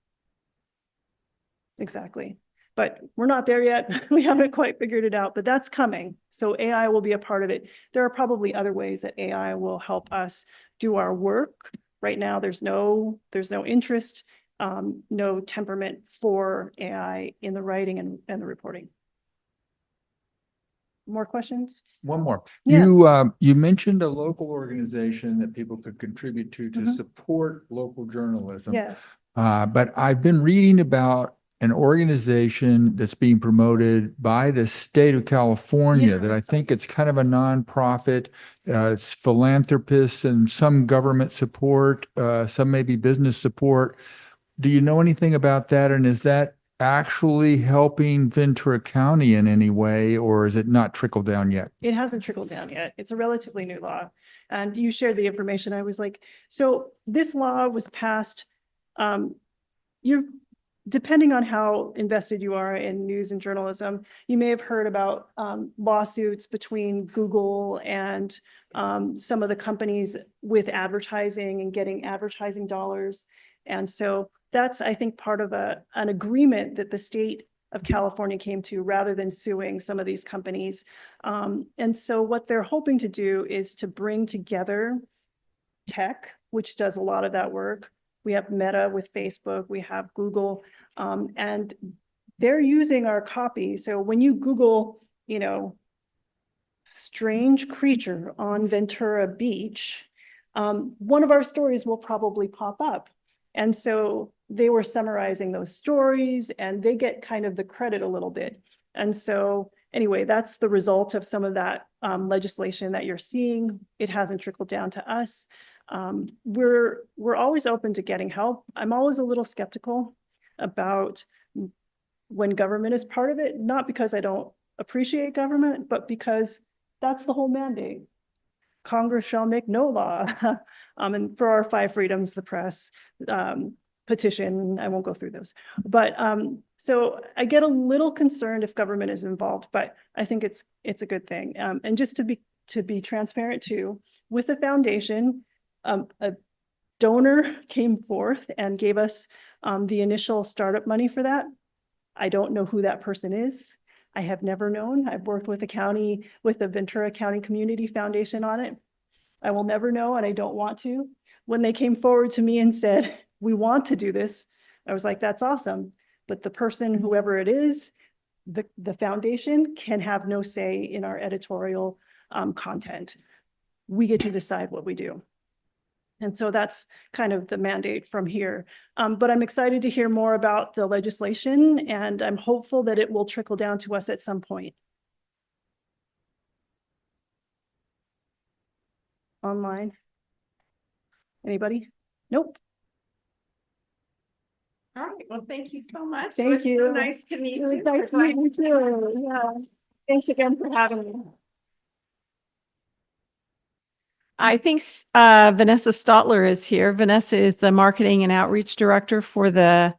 Exactly. But we're not there yet. We haven't quite figured it out, but that's coming. So AI will be a part of it. There are probably other ways that AI will help us do our work. Right now, there's no interest, no temperament for AI in the writing and the reporting. More questions? One more. Yeah. You mentioned a local organization that people could contribute to Mhm. support local journalism. Yes. But I've been reading about an organization that's being promoted by the state of California that I Yes. think it's kind of a nonprofit. It's philanthropists and some government support, some maybe business support. Do you know anything about that? And is that actually helping Ventura County in any way, or is it not trickled down yet? It hasn't trickled down yet. It's a relatively new law. And you shared the information. I was like, so this law was passed, depending on how invested you are in news and journalism, you may have heard about lawsuits between Google and some of the companies with advertising and getting advertising dollars. And so that's, I think, part of an agreement that the state of California came to rather than suing some of these companies. And so what they're hoping to do is to bring together tech, which does a lot of that work. We have Meta with Facebook, we have Google, and they're using our copy. So when you Google, strange creature on Ventura Beach, one of our stories will probably pop up. And so they were summarizing those stories and they get kind of the credit a little bit. And so anyway, that's the result of some of that legislation that you're seeing. It hasn't trickled down to us. We're always open to getting help. I'm always a little skeptical about when government is part of it, not because I don't appreciate government, but because that's the whole mandate. Congress shall make no law. And for our 5 freedoms, the press, petition, I won't go through those. But so I get a little concerned if government is involved, but I think it's a good thing. And just to be transparent too, with the foundation, a donor came forth and gave us the initial startup money for that. I don't know who that person is. I have never known. I've worked with the county, with the Ventura County Community Foundation on it. I will never know, and I don't want to. When they came forward to me and said, we want to do this, I was like, that's awesome. But the person, whoever it is, the foundation can have no say in our editorial content. We get to decide what we do. And so that's kind of the mandate from here. But I'm excited to hear more about the legislation, and I'm hopeful that it will trickle down to us at some point. Online? Anybody? Nope. All right. Well, thank you so much. Thank It was so you. nice to meet It was you. nice to meet you too. Yeah. Thanks again for having me. I think Vanessa Stotler is here. Vanessa is the Marketing and Outreach Director for the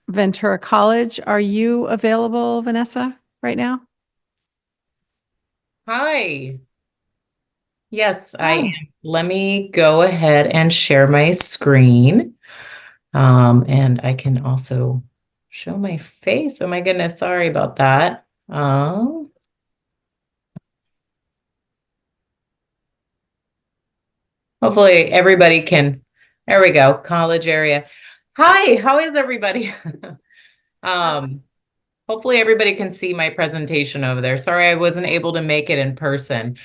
Ventura College. Are you available, Vanessa, right now? Hi. Yes, I am. Let me go ahead and share my screen. And I can also show my face. Oh my goodness, sorry about that. Hopefully everybody can, there we go, college area. Hi, how is everybody? Hopefully everybody can see my presentation over there. Sorry, I wasn't able to make it in person.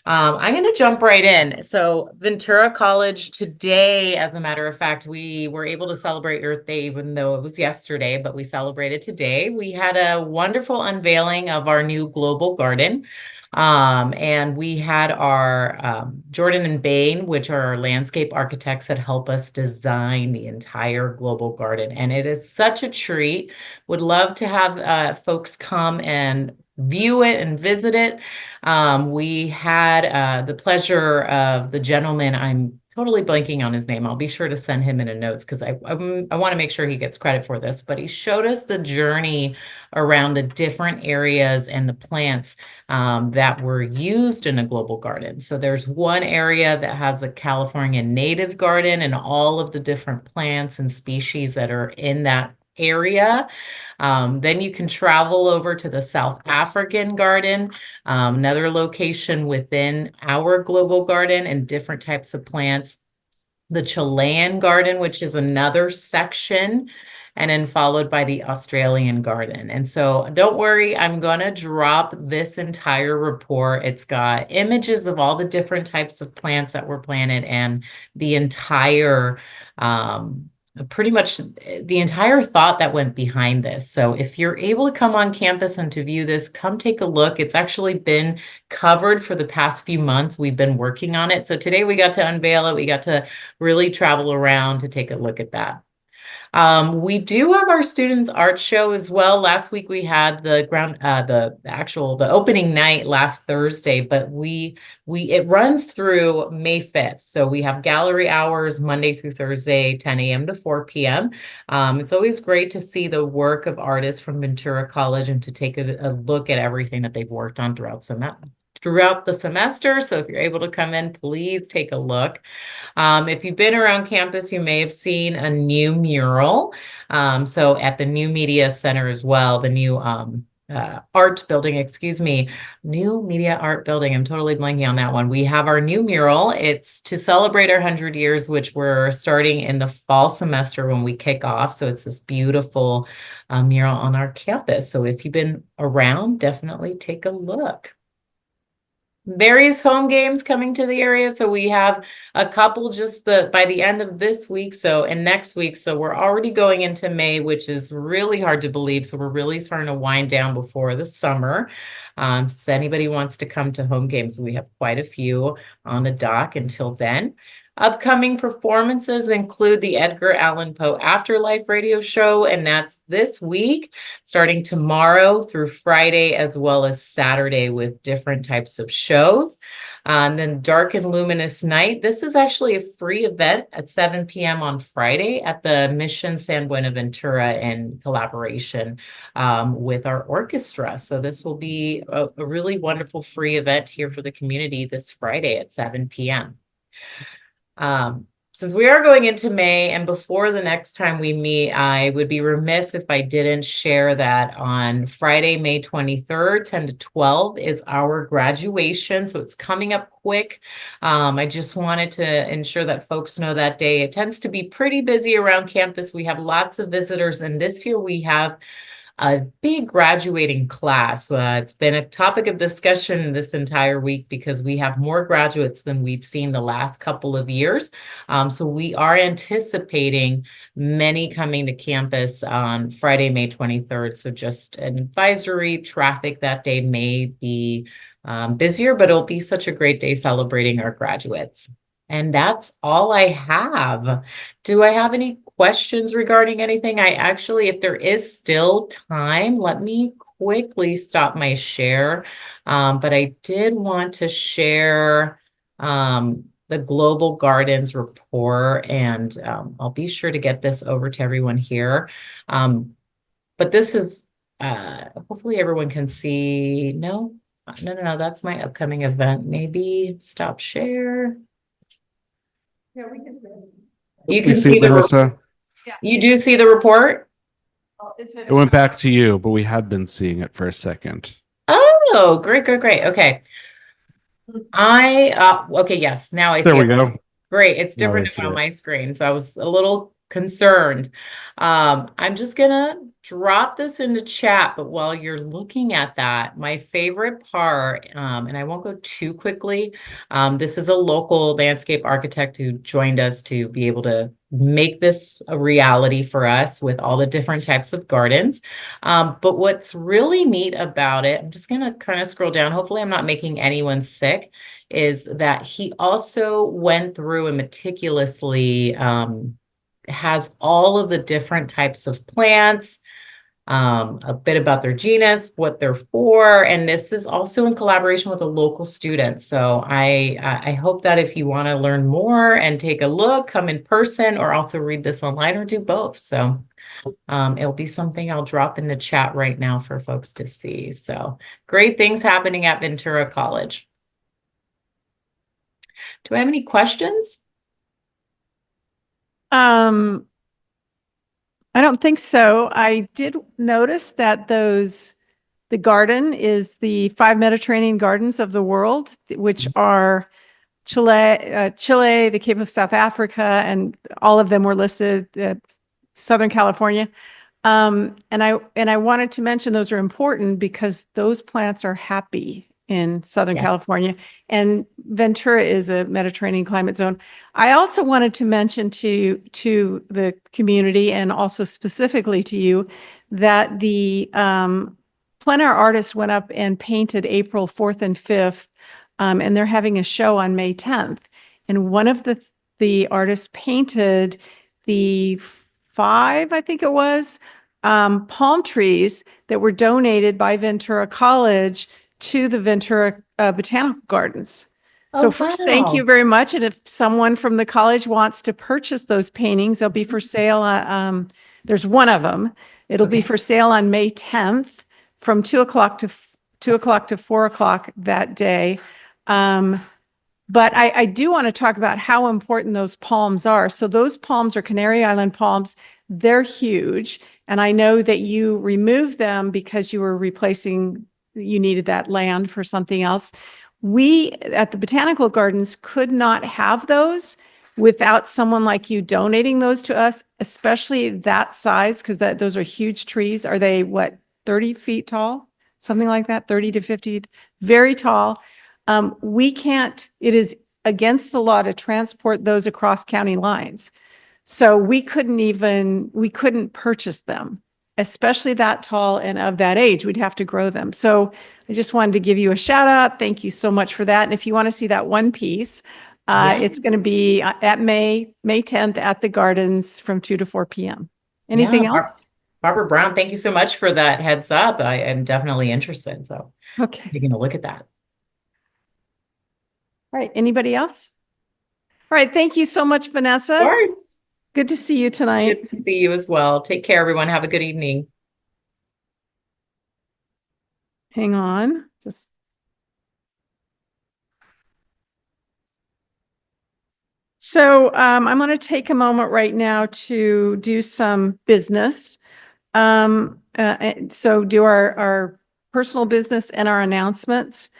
I'm going to jump right in. So Ventura College today, as a matter of fact, we were able to celebrate Earth Day, even though it was yesterday, but we celebrated today. We had a wonderful unveiling of our new global garden. And we had our Jordan and Bain, which are our landscape architects that help us design the entire global garden. And it is such a treat. Would love to have folks come and view it and visit it. We had the pleasure of the gentleman, I'm totally blanking on his name. I'll be sure to send him in a notes because I want to make sure he gets credit for this, but he showed us the journey around the different areas and the plants that were used in a global garden. So there's one area that has a California native garden and all of the different plants and species that are in that area. Then you can travel over to the South African garden, another location within our global garden, and different types of plants. The Chilean garden, which is another section, and then followed by the Australian garden. And so don't worry, I'm going to drop this entire report. It's got images of all the different types of plants that were planted and the entire pretty much the entire thought that went behind this. So if you're able to come on campus and to view this, come take a look. It's actually been covered for the past few months. We've been working on it. So today we got to unveil it. We got to really travel around to take a look at that. We do have our students art show as well. Last week we had the opening night last Thursday, but it runs through May 5th. So we have gallery hours Monday through Thursday, 10 a.m. to 4 p.m. It's always great to see the work of artists from Ventura College and to take a look at everything that they've worked on throughout the semester. So if you're able to come in, please take a look. If you've been around campus, you may have seen a new mural. So at the new media center as well, the new art building, new media art building. I'm totally blanking on that one. We have our new mural. It's to celebrate our 100 years, which we're starting in the fall semester when we kick off. So it's this beautiful mural on our campus. So if you've been around, definitely take a look. Various home games coming to the area. So we have a couple by the end of this week and next week. So we're already going into May, which is really hard to believe. So we're really starting to wind down before the summer. So anybody wants to come to home games, we have quite a few on the dock until then. Upcoming performances include the Edgar Allan Poe Afterlife radio show, and that's this week, starting tomorrow through Friday, as well as Saturday with different types of shows. And then Dark and Luminous Night. This is actually a free event at 7 p.m. on Friday at the Mission San Buenaventura in collaboration with our orchestra. So this will be a really wonderful free event here for the community this Friday at 7 p.m. Since we are going into May and before the next time we meet, I would be remiss if I didn't share that on Friday, May 23rd, 10 to 12 is our graduation. So it's coming up quick. I just wanted to ensure that folks know that day. It tends to be pretty busy around campus. We have lots of visitors, and this year we have a big graduating class. It's been a topic of discussion this entire week because we have more graduates than we've seen the last couple of years. So we are anticipating many coming to campus on Friday, May 23rd. So just an advisory, traffic that day may be busier, but it'll be such a great day celebrating our graduates. And that's all I have. Do I have any questions regarding anything? If there is still time, let me quickly stop my share. But I did want to share the Global Gardens report, and I'll be sure to get this over to everyone here. But this is, hopefully everyone can see. No, that's my upcoming event. Maybe stop share. Yeah, we can. You can see the Vanessa. You do see the report? It went back to you, but we had been seeing it for a second. Oh, great. Okay. Okay, yes, now I see There we it. go. Great. It's Now I different see on it. my screen, so I was a little concerned. I'm just gonna drop this into chat, but while you're looking at that, my favorite part, and I won't go too quickly, this is a local landscape architect who joined us to be able to make this a reality for us with all the different types of gardens. But what's really neat about it, I'm just gonna kind of scroll down, hopefully I'm not making anyone sick, is that he also went through and meticulously has all of the different types of plants, a bit about their genus, what they're for, and this is also in collaboration with a local student. So I hope that if you want to learn more and take a look, come in person, or also read this online, or do both. So it'll be something I'll drop in the chat right now for folks to see. So great things happening at Ventura College. Do I have any questions? I don't think so. I did notice that the garden is the 5 Mediterranean gardens of the world, which are Chile, the Cape of South Africa, and all of them were listed, Southern California. And I wanted to mention those are important because those plants are happy in Southern Yeah. California, and Ventura is a Mediterranean climate zone. I also wanted to mention to the community, and also specifically to you, that the plein air artists went up and painted April 4th and 5th, and they're having a show on May 10th. And one of the artists painted the 5, I think it was, palm trees that were donated by Ventura College to the Ventura Botanical Gardens. So Oh, first, thank you wow. very much. And if someone from the college wants to purchase those paintings, they'll be for sale. There's one of them. It'll be Okay. for sale on May 10th from 2 o'clock to 4 o'clock that day. But I do want to talk about how important those palms are. So those palms are Canary Island palms. They're huge. And I know that you removed them because you were you needed that land for something else. We at the Botanical Gardens could not have those without someone like you donating those to us, especially that size, because those are huge trees. Are they, what, 30 feet tall? Something like that, 30 to 50, very tall. We can't, it is against the law to transport those across county lines. So we couldn't purchase them, especially that tall and of that age. We'd have to grow them. So I just wanted to give you a shout out. Thank you so much for that. And if you want to see that one piece, Yeah. it's going to be at May 10th at the Gardens from 2 to 4 p.m. Anything Yeah, else? Barbara Brown, thank you so much for that heads up. I am definitely interested. So Okay. taking a look at that. All right. Anybody else? All right. Thank you so much, Of Vanessa. course. Good to see you tonight. Good to see you as well. Take care, everyone. Have a good evening. Hang on. So I'm going to take a moment right now to do some business. So do our personal business and our announcements.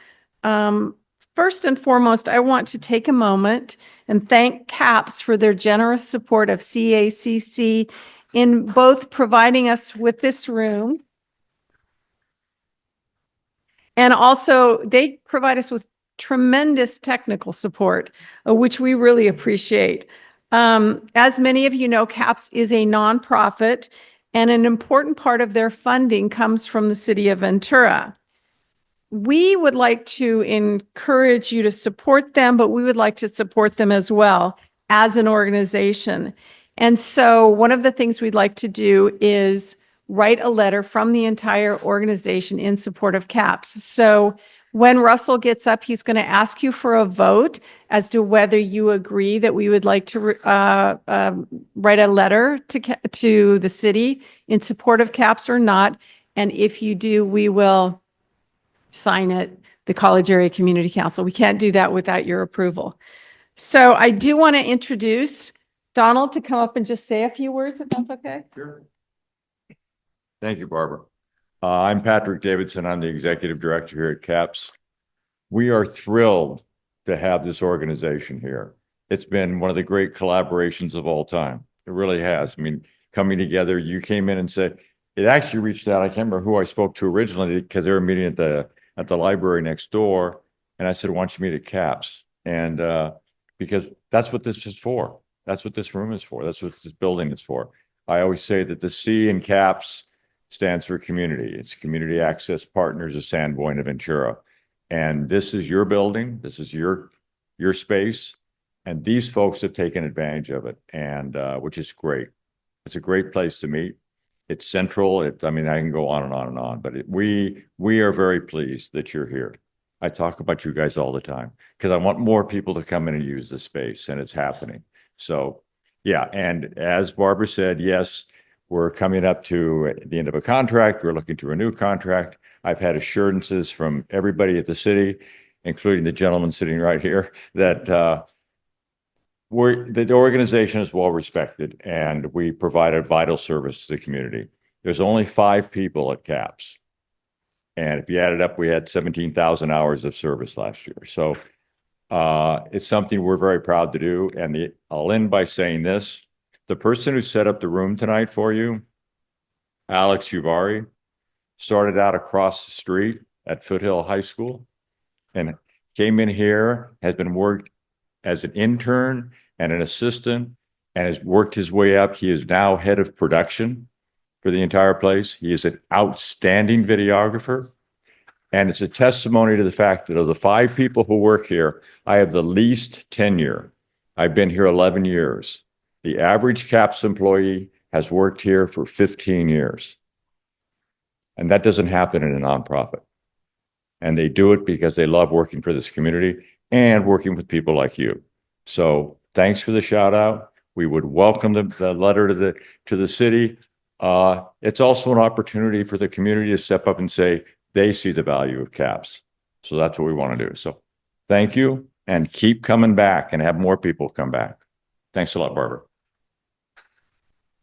First and foremost, I want to take a moment and thank CAPS for their generous support of CACC in both providing us with this room, and also they provide us with tremendous technical support, which we really appreciate. As many of you know, CAPS is a nonprofit, and an important part of their funding comes from the city of Ventura. We would like to encourage you to support them, but we would like to support them as well as an organization. And so one of the things we'd like to do is write a letter from the entire organization in support of CAPS. So when Russell gets up, he's going to ask you for a vote as to whether you agree that we would like to write a letter to the city in support of CAPS or not. And if you do, we will sign it, the College Area Community Council. We can't do that without your approval. So I do want to introduce Donald to come up and just say a few words, if that's okay. Sure. Thank you, Barbara. I'm Patrick Davidson. I'm the executive director here at CAPS. We are thrilled to have this organization here. It's been one of the great collaborations of all time. It really has. I mean, coming together, you came in and said, it actually reached out. I can't remember who I spoke to originally because they were meeting at the library next door. And I said, why don't you meet at CAPS? And because that's what this is for. That's what this room is for. That's what this building is for. I always say that the C in CAPS stands for community. It's Community Access Partners of San Buenaventura. And this is your building. This is your space. And these folks have taken advantage of it, and which is great. It's a great place to meet. It's central. I mean, I can go on and on and on, but we are very pleased that you're here. I talk about you guys all the time because I want more people to come in and use the space, and it's happening. So, yeah. And as Barbara said, yes, we're coming up to the end of a contract. We're looking to renew a contract. I've had assurances from everybody at the city, including the gentleman sitting right here, that the organization is well respected and we provide a vital service to the community. There's only 5 people at CAPS. And if you add it up, we had 17,000 hours of service last year. So it's something we're very proud to do. And I'll end by saying this. The person who set up the room tonight for you, Alex Uvari, started out across the street at Foothill High School and came in here, has been worked as an intern and an assistant and has worked his way up. He is now head of production for the entire place. He is an outstanding videographer. And it's a testimony to the fact that of the 5 people who work here, I have the least tenure. I've been here 11 years. The average CAPS employee has worked here for 15 years. And that doesn't happen in a nonprofit. And they do it because they love working for this community and working with people like you. So thanks for the shout out. We would welcome the letter to the city. It's also an opportunity for the community to step up and say they see the value of CAPS. So that's what we want to do. So thank you and keep coming back and have more people come back. Thanks a lot, Barbara.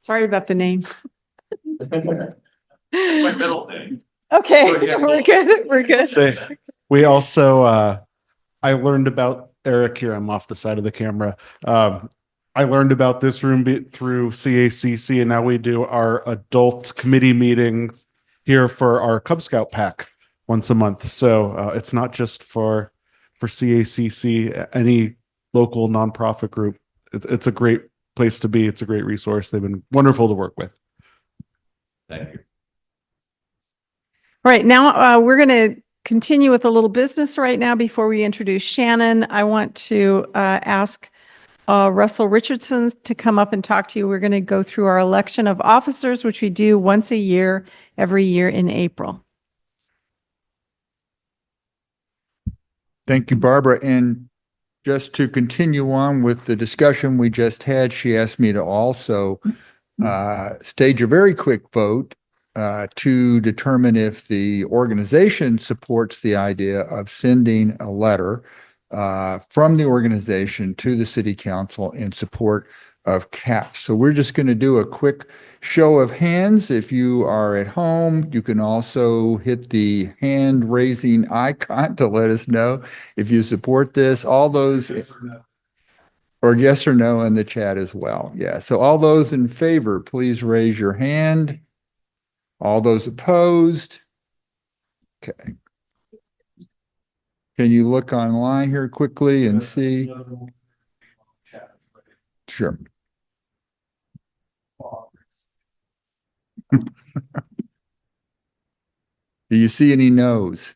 Sorry about the name. My middle name. Okay, we're good. We're good. We also, I learned about Eric here. I'm off the side of the camera. I learned about this room through CACC, and now we do our adult committee meeting here for our Cub Scout pack once a month. So it's not just for CACC, any local nonprofit group. It's a great place to be. It's a great resource. They've been wonderful to work with. Thank you. All right, now we're going to continue with a little business right now before we introduce Shannon. I want to ask Russell Richardson to come up and talk to you. We're going to go through our election of officers, which we do once a year, every year in April. Thank you, Barbara. And just to continue on with the discussion we just had, she asked me to also stage a very quick vote to determine if the organization supports the idea of sending a letter from the organization to the city council in support of CAPS. So we're just going to do a quick show of hands. If you are at home, you can also hit the hand raising icon to let us know if you support this. All those, or yes or no in the chat as well. Yeah. So all those in favor, please raise your hand. All those opposed. Okay. Can you look online here quickly and see? Sure. Do you see any no's?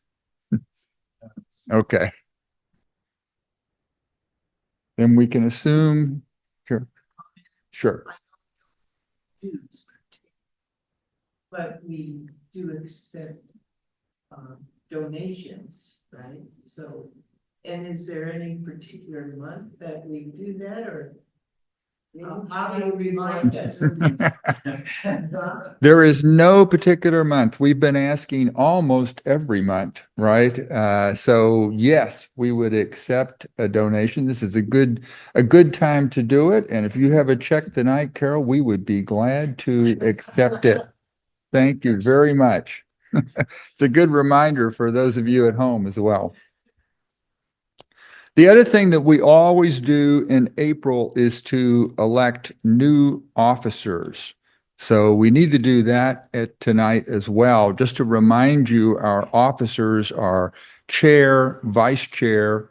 Okay. Then we can assume, sure. Sure. But we do accept donations, right? So, and is there any particular month that we do that, or how do you remind us? There is no particular month. We've been asking almost every month, right? So yes, we would accept a donation. This is a good time to do it. And if you have a check tonight, Carol, we would be glad to accept it. Thank you very much. It's a good reminder for those of you at home as well. The other thing that we always do in April is to elect new officers. So we need to do that tonight as well. Just to remind you, our officers are chair, vice chair,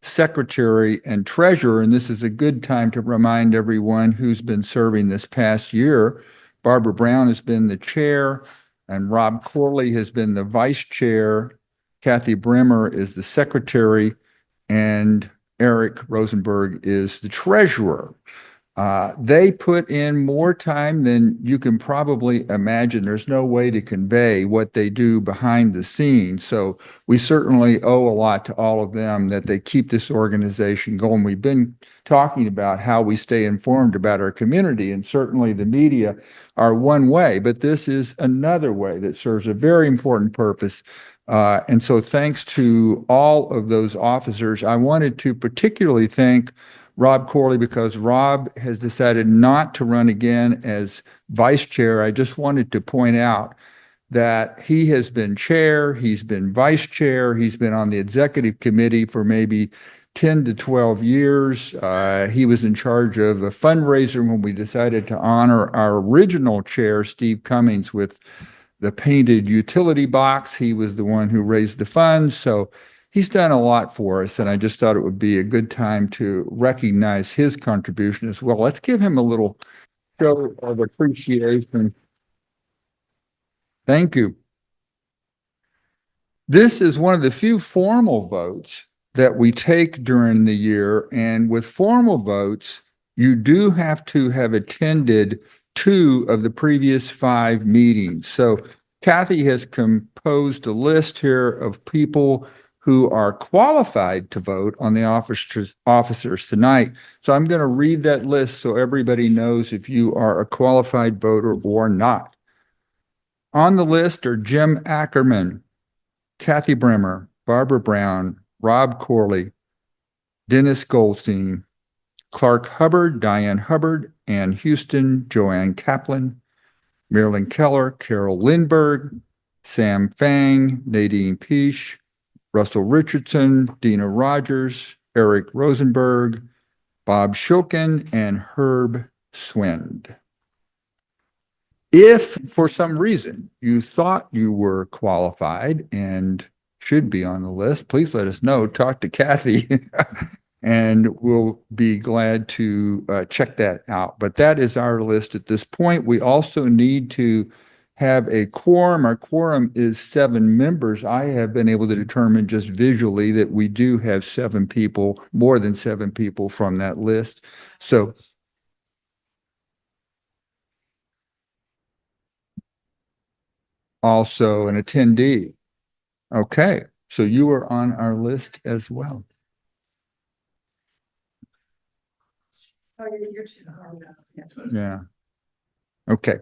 secretary, and treasurer. And this is a good time to remind everyone who's been serving this past year. Barbara Brown has been the chair, and Rob Corley has been the vice chair. Kathy Bremer is the secretary, and Eric Rosenberg is the treasurer. They put in more time than you can probably imagine. There's no way to convey what they do behind the scenes. So we certainly owe a lot to all of them that they keep this organization going. We've been talking about how we stay informed about our community, and certainly the media are one way, but this is another way that serves a very important purpose. And so thanks to all of those officers, I wanted to particularly thank Rob Corley, because Rob has decided not to run again as vice chair. I just wanted to point out that he has been chair, he's been vice chair, he's been on the executive committee for maybe 10 to 12 years. He was in charge of a fundraiser when we decided to honor our original chair, Steve Cummings, with the painted utility box. He was the one who raised the funds. So he's done a lot for us, and I just thought it would be a good time to recognize his contribution as well. Let's give him a little show of appreciation. Thank you. This is one of the few formal votes that we take during the year, and with formal votes, you do have to have attended 2 of the previous 5 meetings. So Kathy has composed a list here of people who are qualified to vote on the officers tonight. So I'm going to read that list so everybody knows if you are a qualified voter or not. On the list are Jim Ackerman, Kathy Bremer, Barbara Brown, Rob Corley, Dennis Goldstein, Clark Hubbard, Diane Hubbard, Ann Houston, Joanne Kaplan, Marilyn Keller, Carol Lindberg, Sam Fang, Nadine Peache, Russell Richardson, Dina Rogers, Eric Rosenberg, Bob Shulkin, and Herb Swind. If for some reason you thought you were qualified and should be on the list, please let us know. Talk to Kathy and we'll be glad to check that out. But that is our list at this point. We also need to have a quorum. Our quorum is 7 members. I have been able to determine just visually that we do have 7 people, more than 7 people from that list. So also an attendee. Okay, so you are on our list as well. Yeah. Okay.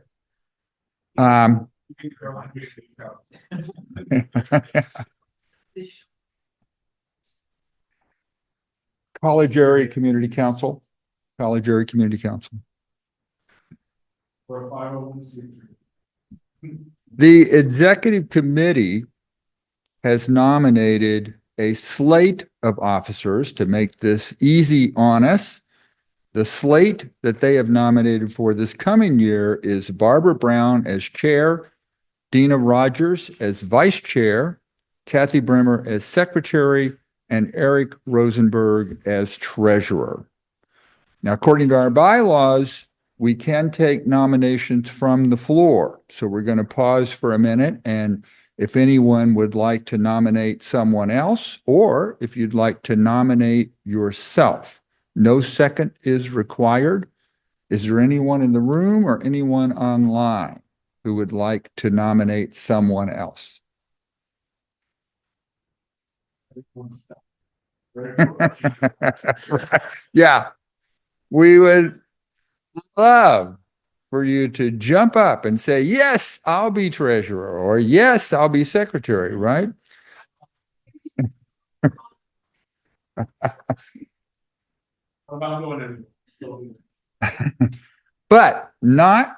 College Area Community Council. College Area Community Council. For a 501c3. The executive committee has nominated a slate of officers to make this easy on us. The slate that they have nominated for this coming year is Barbara Brown as chair, Dina Rogers as vice chair, Kathy Bremer as secretary, and Eric Rosenberg as treasurer. Now, according to our bylaws, we can take nominations from the floor. So we're going to pause for a minute, and if anyone would like to nominate someone else, or if you'd like to nominate yourself, no second is required. Is there anyone in the room or anyone online who would like to nominate someone else? Yeah, we would love for you to jump up and say, yes, I'll be treasurer, or yes, I'll be secretary, right? But not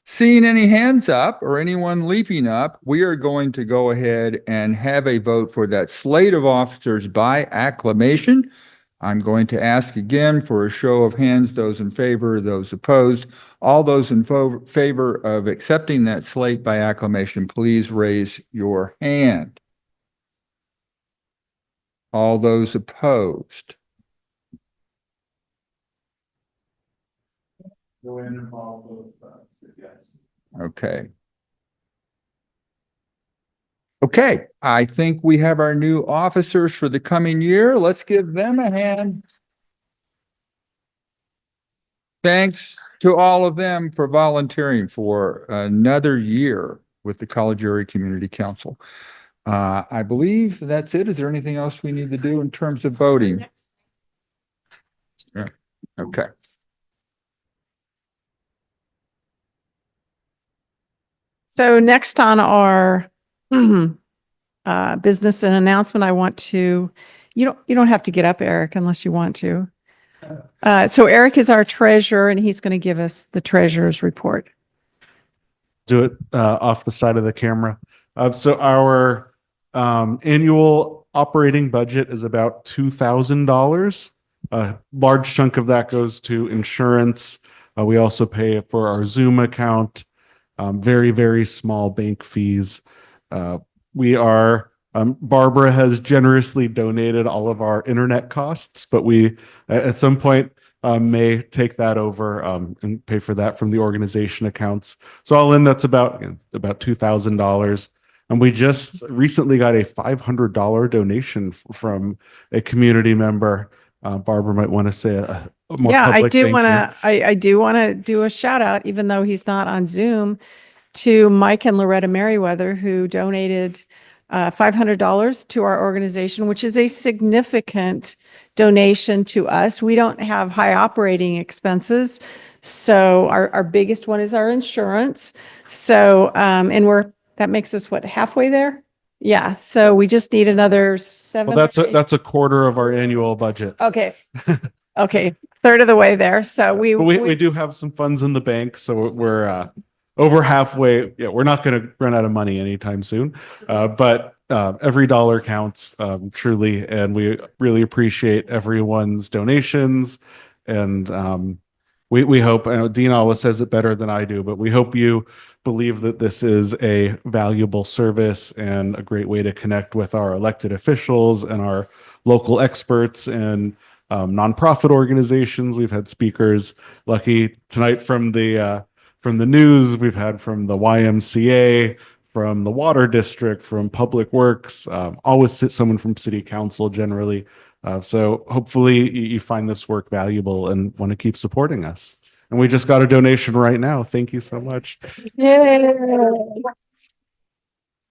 seeing any hands up or anyone leaping up, we are going to go ahead and have a vote for that slate of officers by acclamation. I'm going to ask again for a show of hands, those in favor, those opposed. All those in favor of accepting that slate by acclamation, please raise your hand. All those opposed. Okay. Okay, I think we have our new officers for the coming year. Let's give them a hand. Thanks to all of them for volunteering for another year with the College Area Community Council. I believe that's it. Is there anything else we need to do in terms of voting? Yeah. Okay. So next on our business and announcement, I want to, you don't have to get up, Eric, unless you want to. So Eric is our treasurer and he's going to give us the treasurer's report. Do it off the side of the camera. So our annual operating budget is about $2,000. A large chunk of that goes to insurance. We also pay for our Zoom account, very, very small bank fees. Barbara has generously donated all of our internet costs, but we at some point may take that over and pay for that from the organization accounts. So all in, that's about $2,000. And we just recently got a $500 donation from a community member. Barbara might want to say a more public thank you. I do want to do a shout out, even though he's not on Zoom, to Mike and Loretta Merriweather, who donated $500 to our organization, which is a significant donation to us. We don't have high operating expenses. So our biggest one is our insurance. So, and that makes us what, halfway there? Yeah. So we just need another seven. Well, that's a quarter of our annual budget. Okay. Okay. Third of the way there. So we do have some funds in the bank. So we're over halfway. Yeah, we're not going to run out of money anytime soon. But every dollar counts, truly. And we really appreciate everyone's donations. And we hope, I know Dean always says it better than I do, but we hope you believe that this is a valuable service and a great way to connect with our elected officials and our local experts and nonprofit organizations. We've had speakers lucky tonight from the news. We've had from the YMCA, from the Water District, from Public Works, always someone from City Council generally. So hopefully you find this work valuable and want to keep supporting us. And we just got a donation right now. Thank you so much. Yay.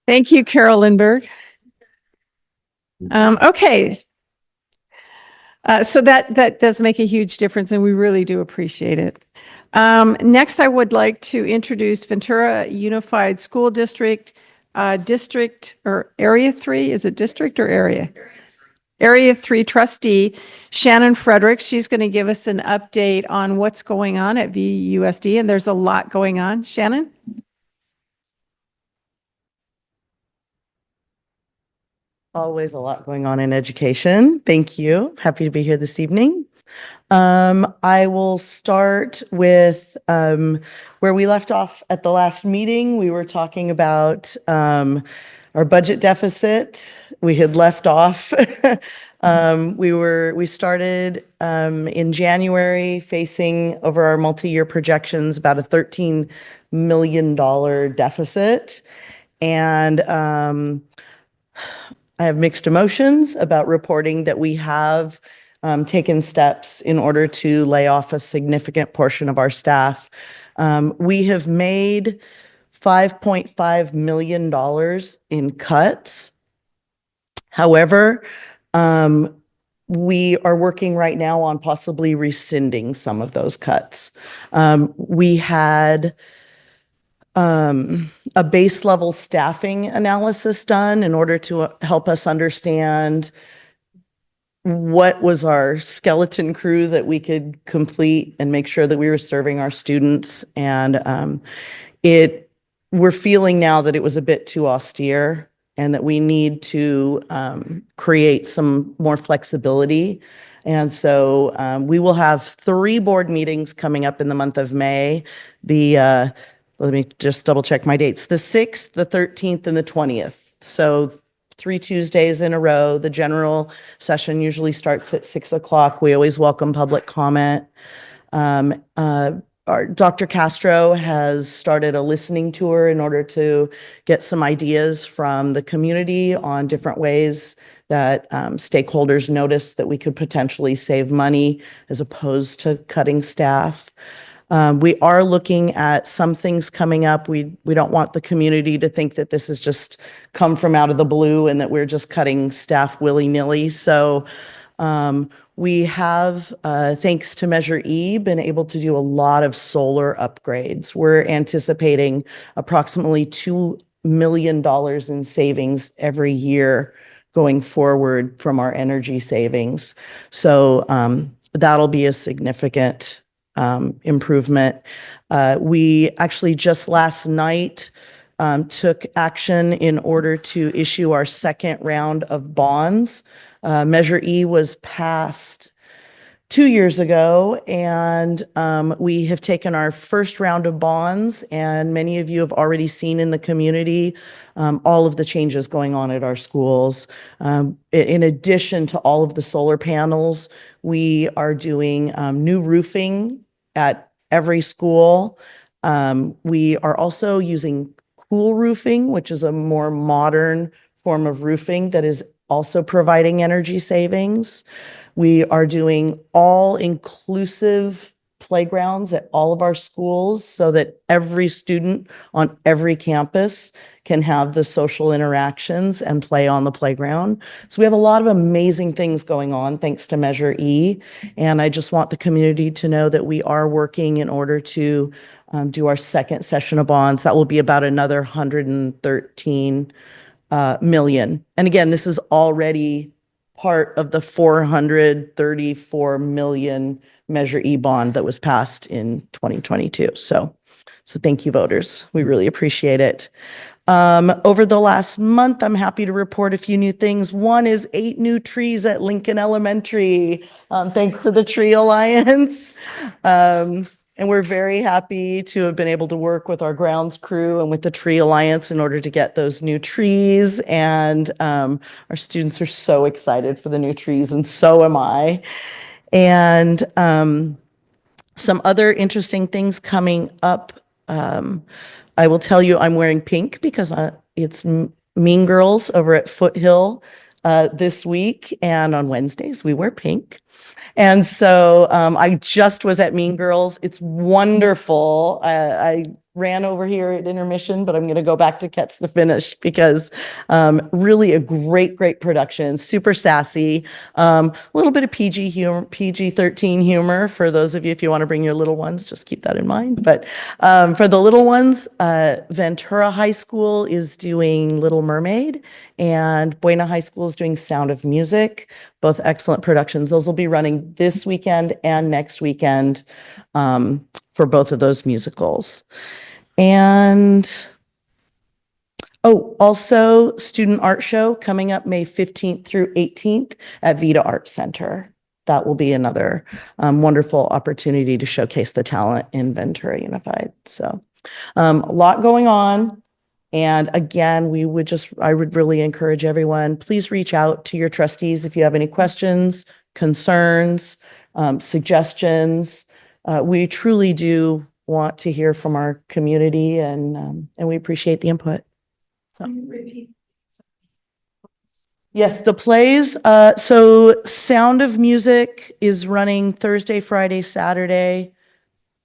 Thank you, Carol Lindbergh. Okay. So that does make a huge difference and we really do appreciate it. Next, I would like to introduce Ventura Unified School District, District or Area 3. Is it district or area? Area 3 trustee, Shannon Fredericks. She's going to give us an update on what's going on at VUSD, and there's a lot going on. Shannon? Always a lot going on in education. Thank you. Happy to be here this evening. I will start with where we left off at the last meeting. We were talking about our budget deficit. We had left off. We started in January facing over our multi-year projections about a $13 million deficit. And I have mixed emotions about reporting that we have taken steps in order to lay off a significant portion of our staff. We have made $5.5 million in cuts. However, we are working right now on possibly rescinding some of those cuts. We had a base level staffing analysis done in order to help us understand what was our skeleton crew that we could complete and make sure that we were serving our students. And we're feeling now that it was a bit too austere and that we need to create some more flexibility. And so we will have 3 board meetings coming up in the month of May. Let me just double check my dates. The 6th, the 13th, and the 20th. So 3 Tuesdays in a row. The general session usually starts at 6 o'clock. We always welcome public comment. Dr. Castro has started a listening tour in order to get some ideas from the community on different ways that stakeholders noticed that we could potentially save money as opposed to cutting staff. We are looking at some things coming up. We don't want the community to think that this has just come from out of the blue and that we're just cutting staff willy-nilly. So we have, thanks to Measure E, been able to do a lot of solar upgrades. We're anticipating approximately $2 million in savings every year going forward from our energy savings. So that'll be a significant improvement. We actually just last night took action in order to issue our second round of bonds. Measure E was passed 2 years ago, and we have taken our first round of bonds, and many of you have already seen in the community all of the changes going on at our schools. In addition to all of the solar panels, we are doing new roofing at every school. We are also using cool roofing, which is a more modern form of roofing that is also providing energy savings. We are doing all-inclusive playgrounds at all of our schools so that every student on every campus can have the social interactions and play on the playground. So we have a lot of amazing things going on thanks to Measure E. And I just want the community to know that we are working in order to do our second session of bonds. That will be about another 113 million. And again, this is already part of the 434 million Measure E bond that was passed in 2022. So thank you, voters. We really appreciate it. Over the last month, I'm happy to report a few new things. One is 8 new trees at Lincoln Elementary, thanks to the Tree Alliance. And we're very happy to have been able to work with our grounds crew and with the Tree Alliance in order to get those new trees. And our students are so excited for the new trees, and so am I. And some other interesting things coming up. I will tell you I'm wearing pink because it's Mean Girls over at Foothill this week. And on Wednesdays, we wear pink. And so I just was at Mean Girls. It's wonderful. I ran over here at intermission, but I'm going to go back to catch the finish because really a great production, super sassy, a little bit of PG humor, PG-13 humor for those of you, if you want to bring your little ones, just keep that in mind. But for the little ones, Ventura High School is doing Little Mermaid and Buena High School is doing Sound of Music, both excellent productions. Those will be running this weekend and next weekend for both of those musicals. And also student art show coming up May 15th through 18th at Vita Art Center. That will be another wonderful opportunity to showcase the talent in Ventura Unified. So a lot going on. And again, I would really encourage everyone, please reach out to your trustees if you have any questions, concerns, suggestions. We truly do want to hear from our community, and we appreciate the input. So. Yes, the plays. So Sound of Music is running Thursday, Friday, Saturday.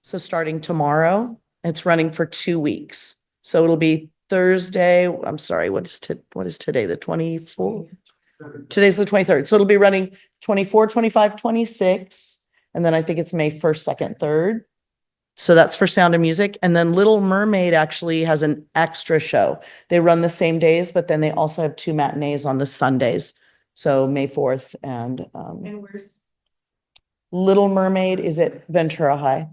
So starting tomorrow, it's running for 2 weeks. So it'll be Thursday. I'm sorry, what is today? The 24th? Today's the 23rd. So it'll be running 24, 25, 26. And then I think it's May 1st, 2nd, 3rd. So that's for Sound of Music. And then Little Mermaid actually has an extra show. They run the same days, but then they also have 2 matinees on the Sundays. So May 4th and where's Little Mermaid is at Ventura High.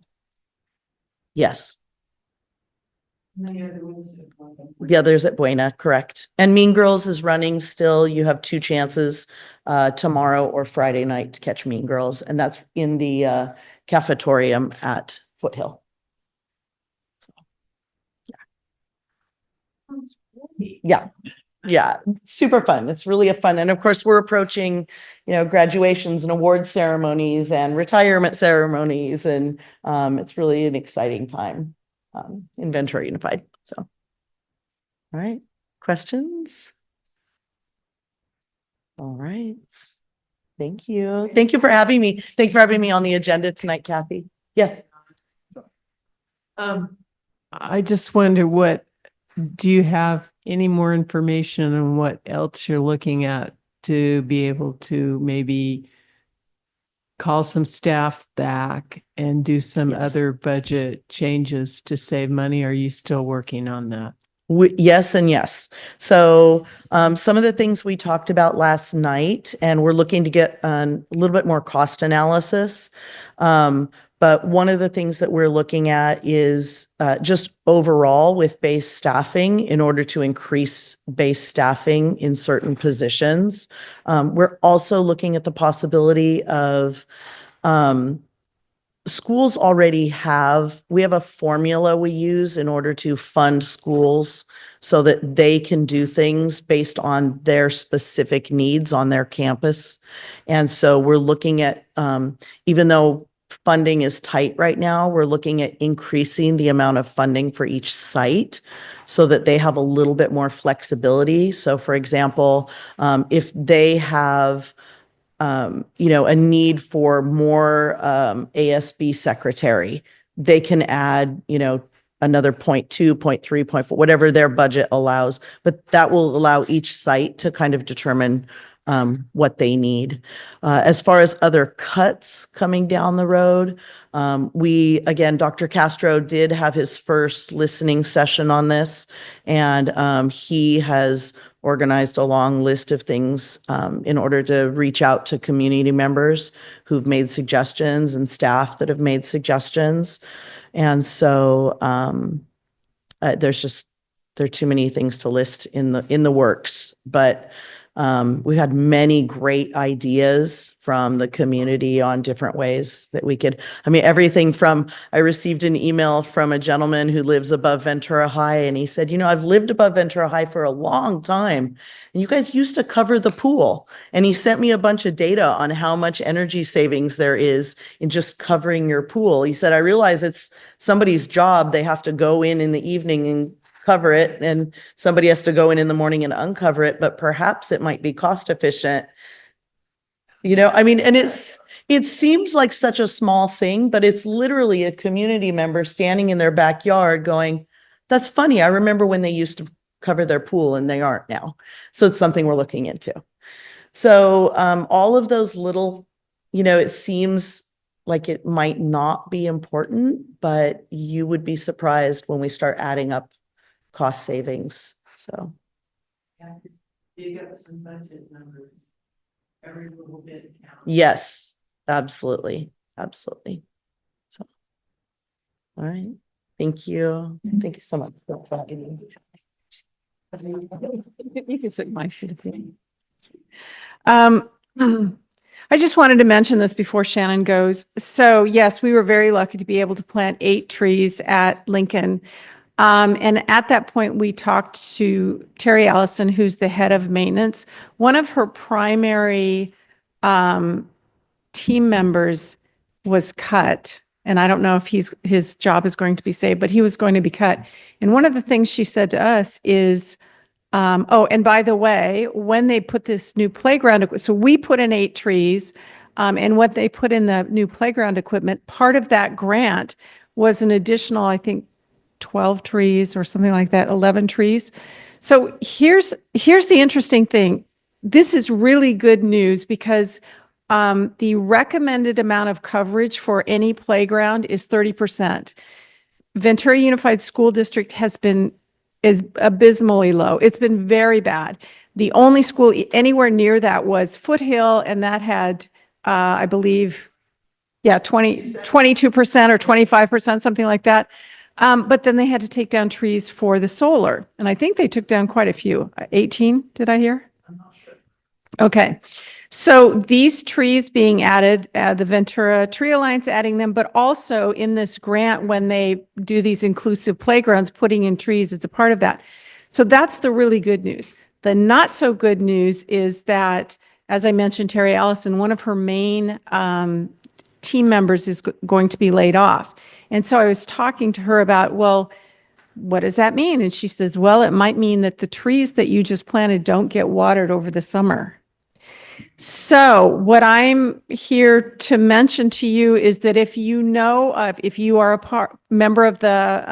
Yes. The others at Buena, correct. And Mean Girls is running still. You have 2 chances tomorrow or Friday night to catch Mean Girls. And that's in the cafetorium at Foothill. Yeah, super fun. It's really a fun. And of course, we're approaching, graduations and award ceremonies and retirement ceremonies. And it's really an exciting time in Ventura Unified. So, all right, questions? All right. Thank you. Thank you for having me. Thank you for having me on the agenda tonight, Kathy. Yes. I just wonder do you have any more information on what else you're looking at to be able to maybe call some staff back and do some Yes. other budget changes to save money? Are you still working on that? Yes and yes. So some of the things we talked about last night, and we're looking to get a little bit more cost analysis. But one of the things that we're looking at is just overall with base staffing in order to increase base staffing in certain positions. We're also looking at the possibility of schools already we have a formula we use in order to fund schools so that they can do things based on their specific needs on their campus. And so we're looking at, even though funding is tight right now, we're looking at increasing the amount of funding for each site so that they have a little bit more flexibility. So for example, if they have a need for more ASB secretary, they can add, another 0.2, 0.3, 0.4, whatever their budget allows. But that will allow each site to kind of determine what they need. As far as other cuts coming down the road, Dr. Castro did have his first listening session on this, and he has organized a long list of things in order to reach out to community members who've made suggestions and staff that have made suggestions. And so there are too many things to list in the works, but we've had many great ideas from the community on different ways that we could, everything from, I received an email from a gentleman who lives above Ventura High, and he said, I've lived above Ventura High for a long time, and you guys used to cover the pool. And he sent me a bunch of data on how much energy savings there is in just covering your pool. He said, I realize it's somebody's job. They have to go in the evening and cover it, and somebody has to go in the morning and uncover it, but perhaps it might be cost efficient. And it seems like such a small thing, but it's literally a community member standing in their backyard going, that's funny. I remember when they used to cover their pool and they aren't now. So it's something we're looking into. So all of those little, it seems like it might not be important, but you would be surprised when we start adding up cost savings. So You got some budget numbers. Every little bit counts. yes, absolutely. Absolutely. So, all right. Thank you. Thank you so much for having me. You can sit in my seat if you want. I just wanted to mention this before Shannon goes. So yes, we were very lucky to be able to plant 8 trees at Lincoln. And at that point, we talked to Terry Allison, who's the head of maintenance. One of her primary team members was cut. And I don't know if his job is going to be saved, but he was going to be cut. And one of the things she said to us is, and by the way, when they put this new playground, so we put in 8 trees, and what they put in the new playground equipment, part of that grant was an additional, I think, 12 trees or something like that, 11 trees. So here's the interesting thing. This is really good news because the recommended amount of coverage for any playground is 30%. Ventura Unified School District is abysmally low. It's been very bad. The only school anywhere near that was Foothill, and that had, I believe, 22% or 25%, something like that. But then they had to take down trees for the solar. And I think they took down quite a few. 18, did I hear? I'm not sure. Okay. So these trees being added, the Ventura Tree Alliance adding them, but also in this grant, when they do these inclusive playgrounds, putting in trees, it's a part of that. So that's the really good news. The not so good news is that, as I mentioned, Terry Allison, one of her main team members is going to be laid off. And so I was talking to her about, well, what does that mean? And she says, well, it might mean that the trees that you just planted don't get watered over the summer. So what I'm here to mention to you is that if you know, if you are member of the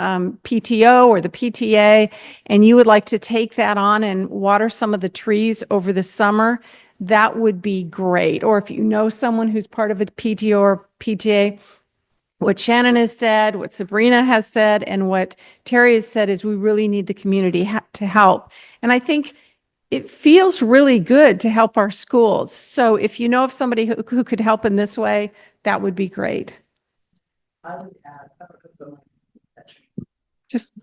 PTO or the PTA, and you would like to take that on and water some of the trees over the summer, that would be great. Or if you know someone who's part of a PTO or PTA, what Shannon has said, what Sabrina has said, and what Terry has said is we really need the community to help. And I think it feels really good to help our schools. So if you know of somebody who could help in this way, that would be great. I would add. Just.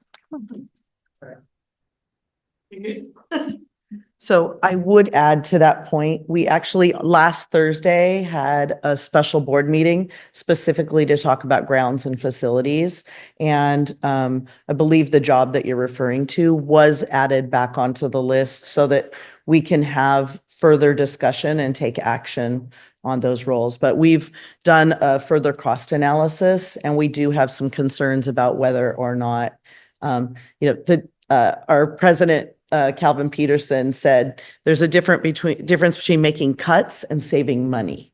So I would add to that point, we actually last Thursday had a special board meeting specifically to talk about grounds and facilities. And I believe the job that you're referring to was added back onto the list so that we can have further discussion and take action on those roles. But we've done a further cost analysis, and we do have some concerns about whether or not, our president, Calvin Peterson, said there's a difference between making cuts and saving money.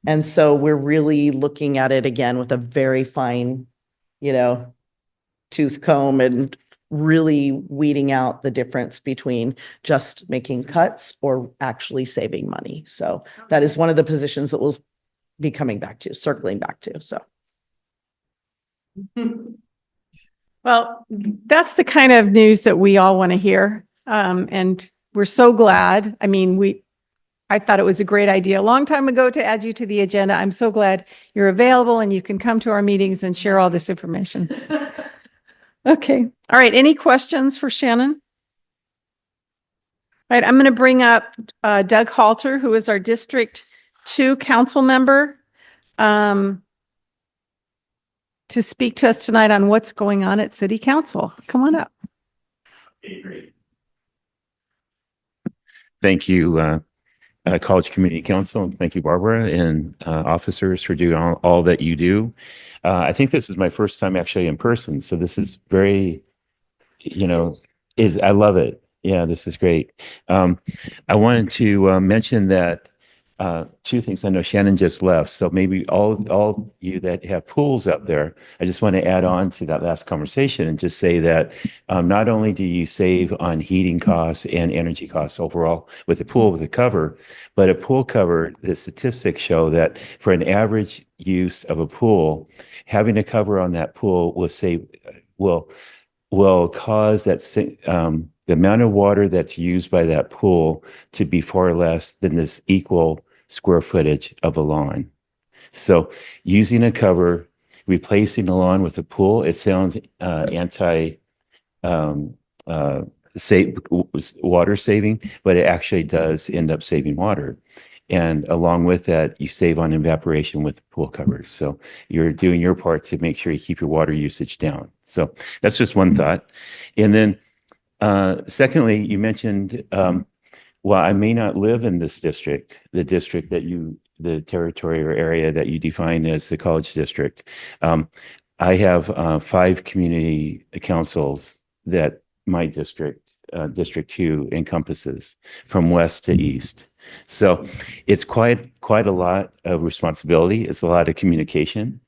And so we're really looking at it again with a very fine, tooth comb and really weeding out the difference between just making cuts or actually saving money. So that is one of the positions that we'll be circling back to. So. Well, that's the kind of news that we all want to hear. And we're so glad. I mean, I thought it was a great idea a long time ago to add you to the agenda. I'm so glad you're available and you can come to our meetings and share all this information. Okay. All right. Any questions for Shannon? All right. I'm going to bring up Doug Halter, who is our District 2 council member, to speak to us tonight on what's going on at City Council. Come on up. Okay, great. Thank you, College Community Council, and thank you, Barbara, and officers for doing all that you do. I think this is my first time actually in person, so this is very, I love it. Yeah, this is great. I wanted to mention that two things. I know Shannon just left, so maybe all you that have pools up there, I just want to add on to that last conversation and just say that not only do you save on heating costs and energy costs overall with a pool with a cover, but a pool cover, the statistics show that for an average use of a pool, having a cover on that pool will cause that the amount of water that's used by that pool to be far less than this equal square footage of a lawn. So using a cover, replacing the lawn with a pool, it sounds water saving, but it actually does end up saving water. And along with that, you save on evaporation with the pool cover. So you're doing your part to make sure you keep your water usage down. So that's just one thought. And then secondly, you mentioned, well, I may not live in this district, the district that the territory or area that you define as the college district. I have 5 community councils that my district, District 2, encompasses from west to east. So it's quite a lot of responsibility. It's a lot of communication,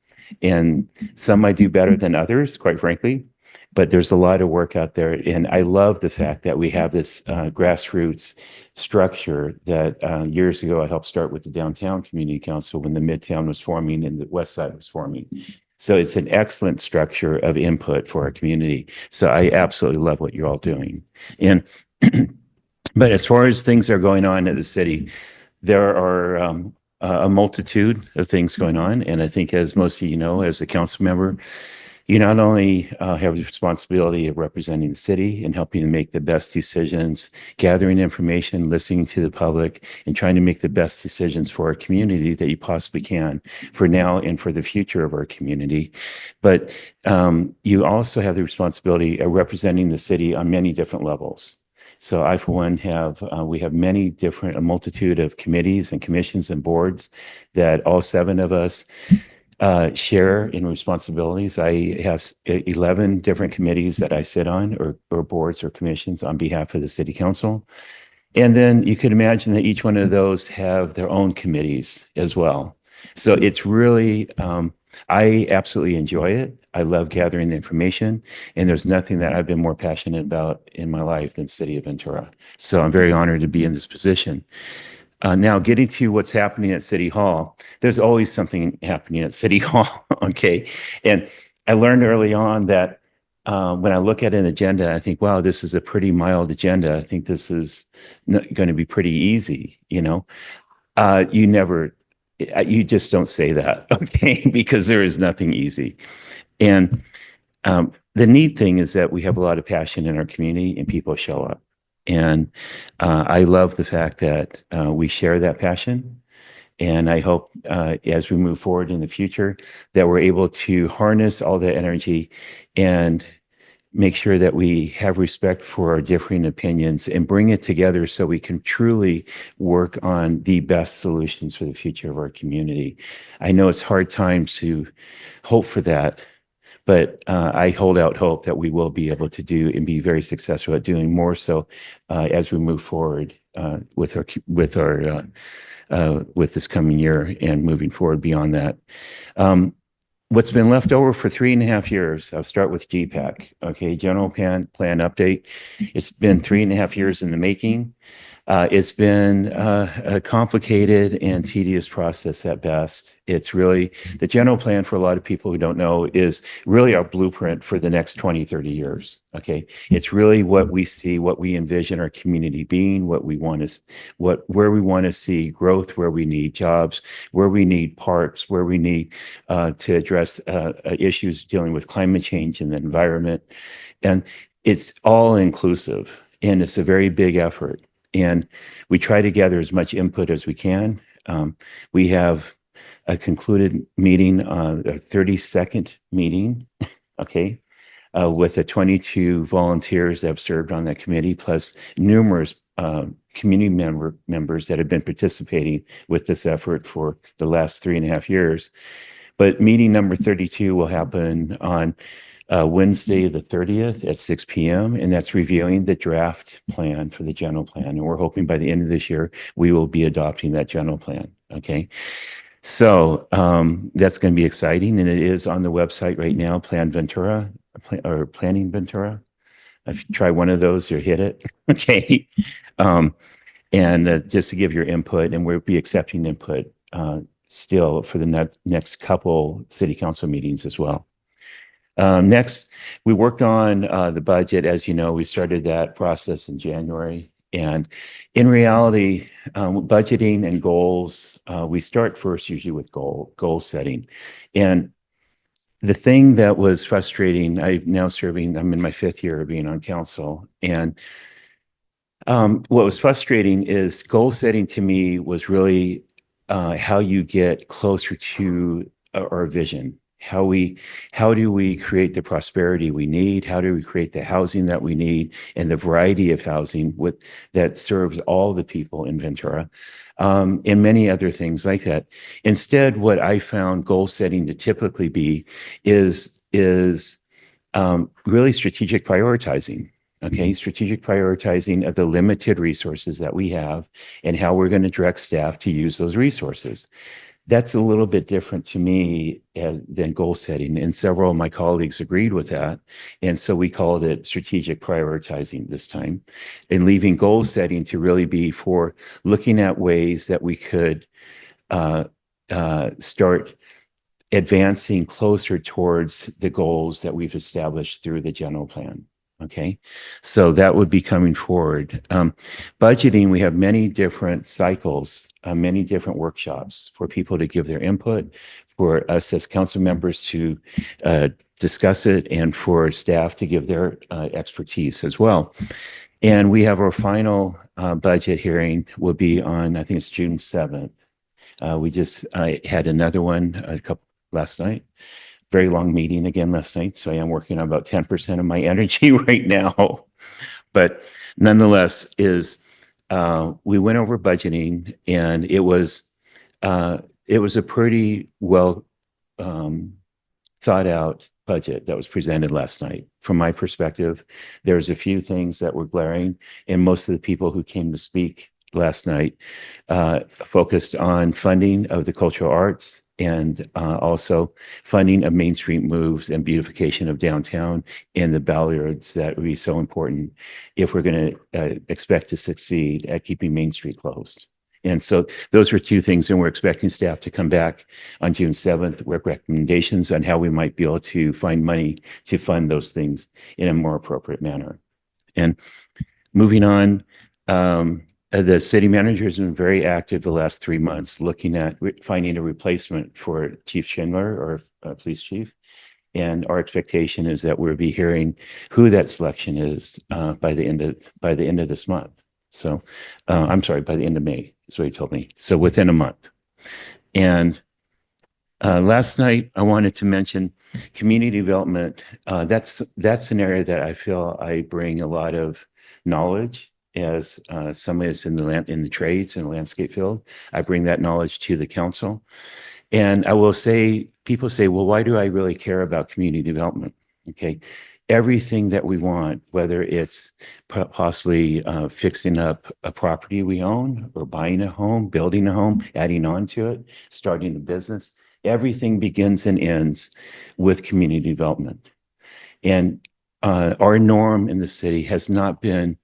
and some I do better than others, quite frankly. But there's a lot of work out there, and I love the fact that we have this grassroots structure that years ago I helped start with the Downtown Community Council when the Midtown was forming and the West Side was forming. So it's an excellent structure of input for our community. So I absolutely love what you're all doing. And but as far as things that are going on in the city, there are a multitude of things going on, and I think, as most of you know, as a council member, you not only have the responsibility of representing the city and helping to make the best decisions, gathering information, listening to the public, and trying to make the best decisions for our community that you possibly can for now and for the future of our community. But you also have the responsibility of representing the city on many different levels. So I, for one, we have a multitude of committees and commissions and boards that all 7 of us share in responsibilities. I have 11 different committees that I sit on, or boards or commissions on behalf of the city council. And then you could imagine that each one of those have their own committees as well. So it's really, I absolutely enjoy it. I love gathering the information, and there's nothing that I've been more passionate about in my life than City of Ventura. So I'm very honored to be in this position. Now, getting to what's happening at City Hall, there's always something happening at City Hall, okay? And I learned early on that when I look at an agenda, I think, wow, this is a pretty mild agenda. I think this is going to be pretty easy, you know? You never, you just don't say that, okay? Because there is nothing easy. And the neat thing is that we have a lot of passion in our community and people show up. And I love the fact that we share that passion. And I hope as we move forward in the future that we're able to harness all that energy and make sure that we have respect for our differing opinions and bring it together so we can truly work on the best solutions for the future of our community. I know it's hard times to hope for that, but I hold out hope that we will be able to do and be very successful at doing more so as we move forward with this coming year and moving forward beyond that. What's been left over for 3.5 years, I'll start with GPAC, okay, General Plan Update. It's been 3.5 years in the making. It's been a complicated and tedious process at best. It's really, the general plan for a lot of people who don't know is really our blueprint for the next 20, 30 years, okay? It's really what we see, what we envision our community being, what we want to, where we want to see growth, where we need jobs, where we need parks, where we need to address issues dealing with climate change and the environment. And it's all inclusive, and it's a very big effort. And we try to gather as much input as we can. We have a concluded meeting, a 32nd meeting, okay, with the 22 volunteers that have served on that committee, plus numerous community members that have been participating with this effort for the last 3.5 years. But meeting number 32 will happen on Wednesday, the 30th at 6 p.m. And that's reviewing the draft plan for the general plan. And we're hoping by the end of this year, we will be adopting that general plan. Okay. So that's going to be exciting. And it is on the website right now, Plan Ventura or Planning Ventura. If you try one of those, you'll hit it. Okay. And just to give your input, and we'll be accepting input still for the next couple city council meetings as well. Next, we worked on the budget. As you know, we started that process in January. And in reality, budgeting and goals, we start first usually with goal setting. And the thing that was frustrating, I'm in my 5th year of being on council. And what was frustrating is goal setting to me was really how you get closer to our vision. How do we create the prosperity we need? How do we create the housing that we need and the variety of housing that serves all the people in Ventura, and many other things like that. Instead, what I found goal setting to typically be is really strategic prioritizing. Okay, strategic prioritizing of the limited resources that we have and how we're going to direct staff to use those resources. That's a little bit different to me than goal setting, and several of my colleagues agreed with that. And so we called it strategic prioritizing this time, and leaving goal setting to really be for looking at ways that we could start advancing closer towards the goals that we've established through the general plan. Okay, so that would be coming forward. Budgeting, we have many different cycles, many different workshops for people to give their input, for us as council members to discuss it, and for staff to give their expertise as well. And we have our final budget hearing will be on, I think it's June 7th. I had another one last night. Very long meeting again last night, so I am working on about 10% of my energy right now. But nonetheless, we went over budgeting, and it was a pretty well thought out budget that was presented last night. From my perspective, there's a few things that were glaring, and most of the people who came to speak last night focused on funding of the cultural arts and also funding of Main Street moves and beautification of downtown and the ballards that would be so important if we're going to expect to succeed at keeping Main Street closed. And so those were two things, and we're expecting staff to come back on June 7th with recommendations on how we might be able to find money to fund those things in a more appropriate manner. And moving on, the city manager has been very active the last 3 months looking at finding a replacement for Chief Schindler or police chief. And our expectation is that we'll be hearing who that selection is by the end of this month. So I'm sorry, by the end of May is what he told me. So within a month. And last night I wanted to mention community development. That's an area that I feel I bring a lot of knowledge as somebody that's in the trades and landscape field. I bring that knowledge to the council. And I will say, people say, well, why do I really care about community development? Okay. Everything that we want, whether it's possibly fixing up a property we own or buying a home, building a home, adding on to it, starting a business, everything begins and ends with community development. And our norm in the city has not been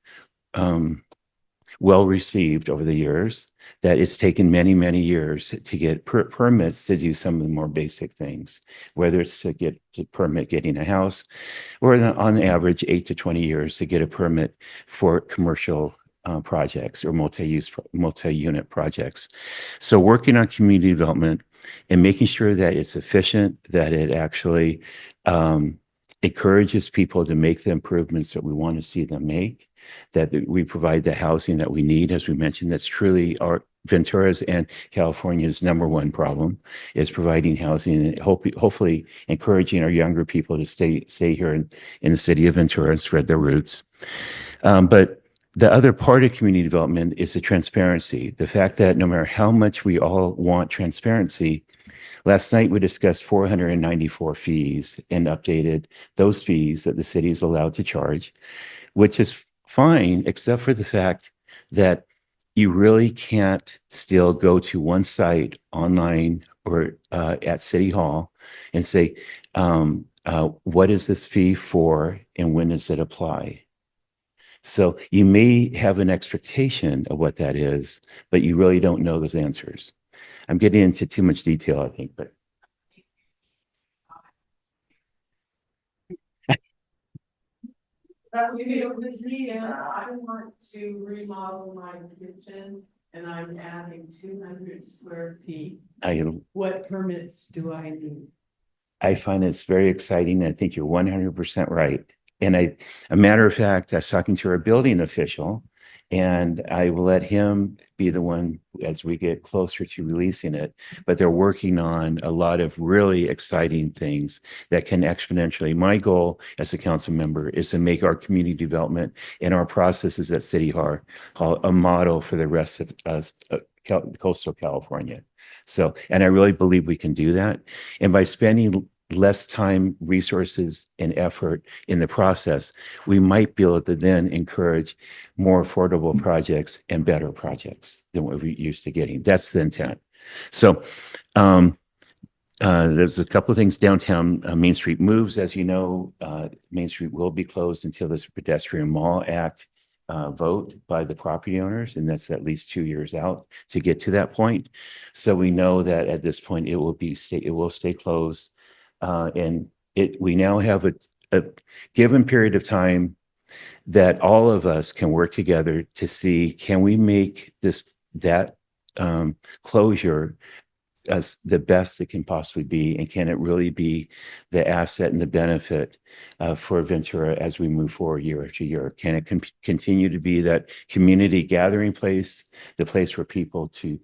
well received over the years, that it's taken many, many years to get permits to do some of the more basic things, whether it's to get to permit getting a house, or on average 8 to 20 years to get a permit for commercial projects or multi-unit projects. So working on community development and making sure that it's efficient, that it actually encourages people to make the improvements that we want to see them make, that we provide the housing that we need. As we mentioned, that's truly our Ventura's and California's #1 problem, is providing housing and hopefully encouraging our younger people to stay here in the city of Ventura and spread their roots. But the other part of community development is the transparency. The fact that no matter how much we all want transparency, last night we discussed 494 fees and updated those fees that the city is allowed to charge, which is fine, except for the fact that you really can't still go to one site online or at City Hall and say, what is this fee for and when does it apply? So you may have an expectation of what that is, but you really don't know those answers. I'm getting into too much detail, I think, but. I want to remodel my kitchen and I'm adding 200 square feet. What permits do I need? I find it's very exciting. I think you're 100% right. And a matter of fact, I was talking to our building official, and I will let him be the one as we get closer to releasing it. But they're working on a lot of really exciting things that can exponentially. My goal as a council member is to make our community development and our processes at City Hall a model for the rest of us, coastal California. So, and I really believe we can do that. And by spending less time, resources, and effort in the process, we might be able to then encourage more affordable projects and better projects than what we're used to getting. That's the intent. So there's a couple of things downtown. Main Street moves, as you know, Main Street will be closed until this Pedestrian Mall Act vote by the property owners, and that's at least 2 years out to get to that point. So we know that at this point it will stay closed. And we now have a given period of time that all of us can work together to see, can we make that closure as the best it can possibly be, and can it really be the asset and the benefit for Ventura as we move forward year after year? Can it continue to be that community gathering place, the place for people to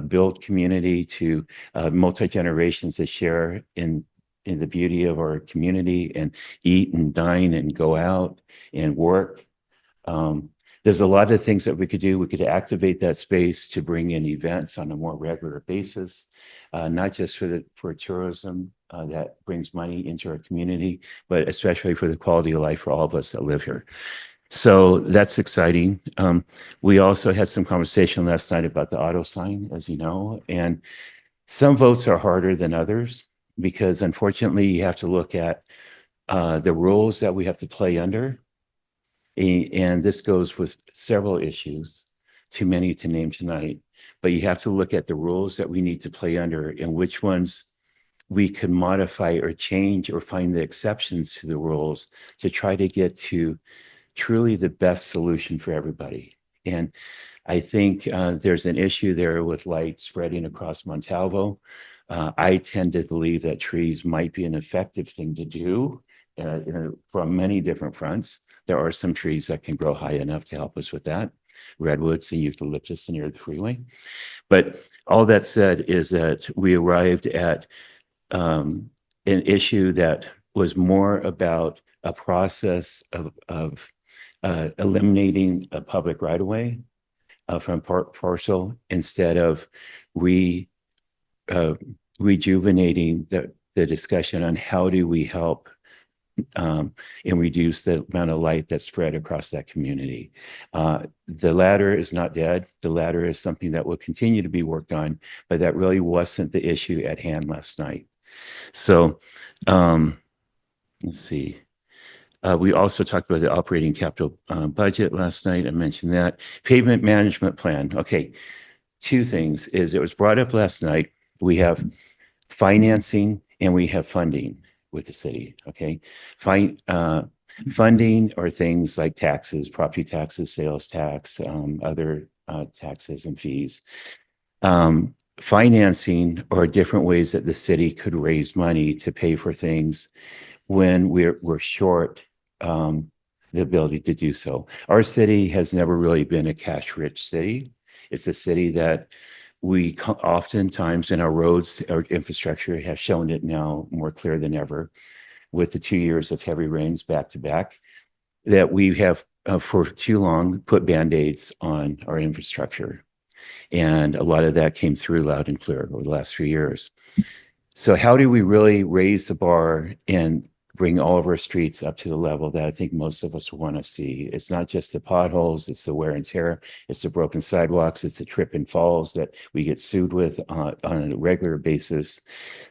build community, to multi-generations to share in the beauty of our community and eat and dine and go out and work? There's a lot of things that we could do. We could activate that space to bring in events on a more regular basis, not just for tourism that brings money into our community, but especially for the quality of life for all of us that live here. So that's exciting. We also had some conversation last night about the auto sign, as you know, and some votes are harder than others because unfortunately you have to look at the rules that we have to play under. And this goes with several issues, too many to name tonight, but you have to look at the rules that we need to play under and which ones we could modify or change or find the exceptions to the rules to try to get to truly the best solution for everybody. And I think there's an issue there with light spreading across Montalvo. I tend to believe that trees might be an effective thing to do from many different fronts. There are some trees that can grow high enough to help us with that. Redwoods and eucalyptus near the freeway. But all that said is that we arrived at an issue that was more about a process of eliminating a public right-of-way from parcel instead of rejuvenating the discussion on how do we help and reduce the amount of light that's spread across that community. The latter is not dead. The latter is something that will continue to be worked on, but that really wasn't the issue at hand last night. So let's see. We also talked about the operating capital budget last night. I mentioned that. Pavement management plan. Okay, two things is it was brought up last night. We have financing and we have funding with the city, okay? Funding are things like taxes, property taxes, sales tax, other taxes and fees. Financing are different ways that the city could raise money to pay for things when we're short the ability to do so. Our city has never really been a cash-rich city. It's a city that we oftentimes in our roads, our infrastructure has shown it now more clear than ever with the 2 years of heavy rains back to back, that we have for too long put Band-Aids on our infrastructure. And a lot of that came through loud and clear over the last few years. So how do we really raise the bar and bring all of our streets up to the level that I think most of us want to see? It's not just the potholes, it's the wear and tear, it's the broken sidewalks, it's the trip and falls that we get sued with on a regular basis.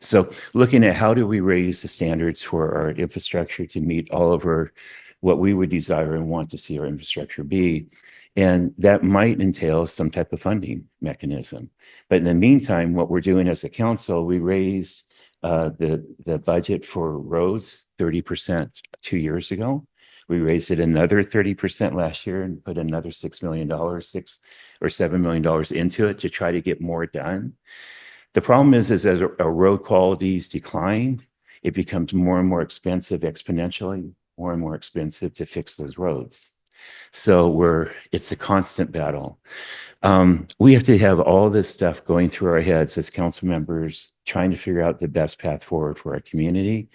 So looking at how do we raise the standards for our infrastructure to meet all of our, what we would desire and want to see our infrastructure be. And that might entail some type of funding mechanism. But in the meantime, what we're doing as a council, we raise the budget for roads 30% 2 years ago. We raised it another 30% last year and put another $6 million, $6 or $7 million into it to try to get more done. The problem is as our road qualities decline, it becomes more and more expensive exponentially, more and more expensive to fix those roads. So it's a constant battle. We have to have all this stuff going through our heads as council members, trying to figure out the best path forward for our community.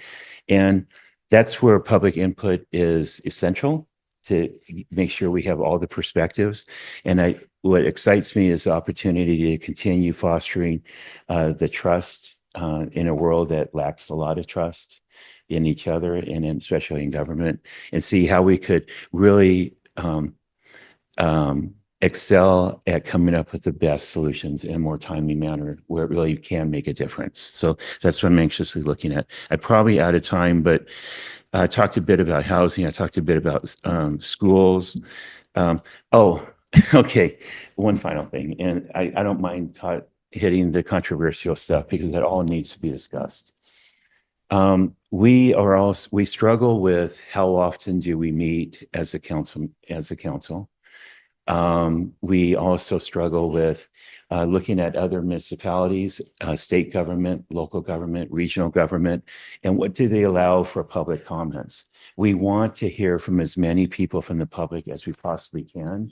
And that's where public input is essential to make sure we have all the perspectives. And what excites me is the opportunity to continue fostering the trust in a world that lacks a lot of trust in each other and especially in government, and see how we could really excel at coming up with the best solutions in a more timely manner where it really can make a difference. So that's what I'm anxiously looking at. I'm probably out of time, but I talked a bit about housing. I talked a bit about schools. Okay, one final thing, and I don't mind hitting the controversial stuff because that all needs to be discussed. We struggle with how often do we meet as a council. We also struggle with looking at other municipalities, state government, local government, regional government, and what do they allow for public comments. We want to hear from as many people from the public as we possibly can,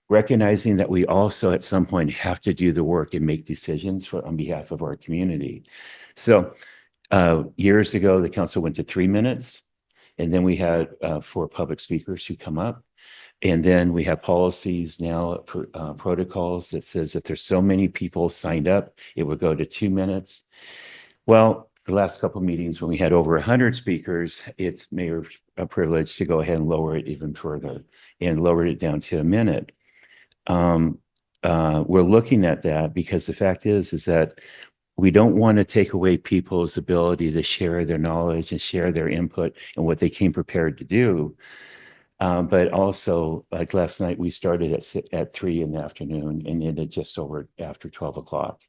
recognizing that we also at some point have to do the work and make decisions on behalf of our community. So years ago, the council went to 3 minutes, and then we had 4 public speakers who come up. And then we have policies now, protocols that says if there's so many people signed up, it would go to 2 minutes. Well, the last couple of meetings when we had over 100 speakers, it's mayor's privilege to go ahead and lower it even further and lower it down to a minute. We're looking at that because the fact is that we don't want to take away people's ability to share their knowledge and share their input and what they came prepared to do. But also, like last night, we started at 3 in the afternoon and ended just over after 12 o'clock.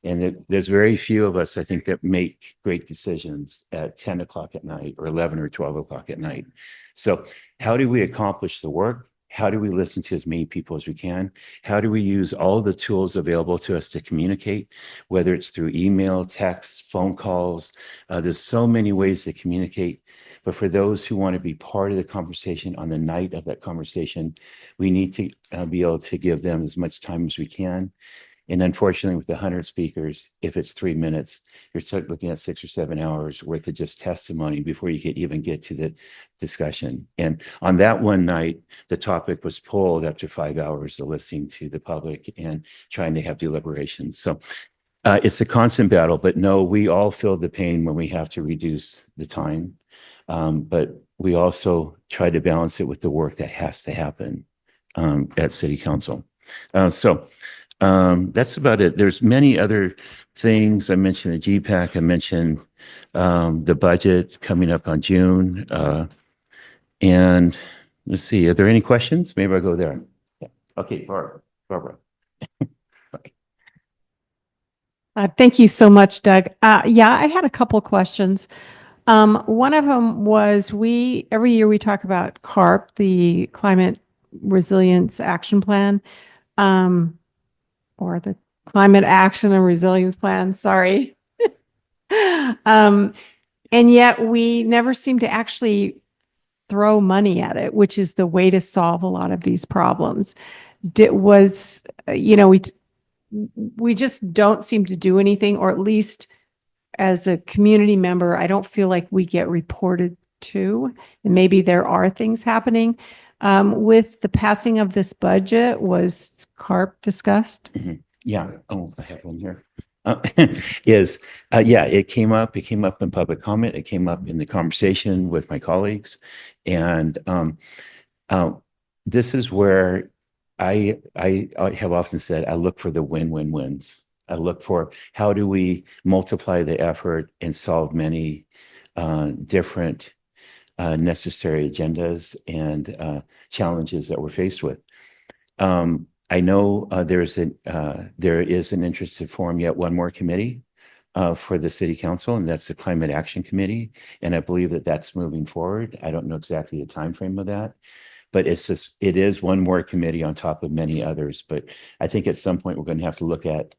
And there's very few of us, I think, that make great decisions at 10 o'clock at night or 11 or 12 o'clock at night. So how do we accomplish the work? How do we listen to as many people as we can? How do we use all the tools available to us to communicate, whether it's through email, text, phone calls? There's so many ways to communicate. But for those who want to be part of the conversation on the night of that conversation, we need to be able to give them as much time as we can. And unfortunately, with 100 speakers, if it's 3 minutes, you're looking at 6 or 7 hours worth of just testimony before you could even get to the discussion. And on that one night, the topic was pulled after 5 hours of listening to the public and trying to have deliberations. So it's a constant battle, but no, we all feel the pain when we have to reduce the time. But we also try to balance it with the work that has to happen at City Council. That's about it. There's many other things. I mentioned the GPAC. I mentioned the budget coming up on June. And let's see, are there any questions? Maybe I'll go there. Yeah. Okay, Barbara. Thank you so much, Doug. Yeah, I had a couple questions. One of them was every year we talk about CARP, the Climate Resilience Action Plan, or the Climate Action and Resilience Plan, sorry. And yet we never seem to actually throw money at it, which is the way to solve a lot of these problems. We just don't seem to do anything, or at least as a community member, I don't feel like we get reported to, and maybe there are things happening. With the passing of this budget, was CARP discussed? Mm-hmm. Yeah. Oh, I have one here. It came up. It came up in public comment. It came up in the conversation with my colleagues, and this is where I have often said I look for the win-win-wins. I look for how do we multiply the effort and solve many different necessary agendas and challenges that we're faced with. I know there is an interest to form yet one more committee for the City Council, and that's the Climate Action Committee. And I believe that that's moving forward. I don't know exactly the time frame of that, but it is one more committee on top of many others. But I think at some point we're going to have to look at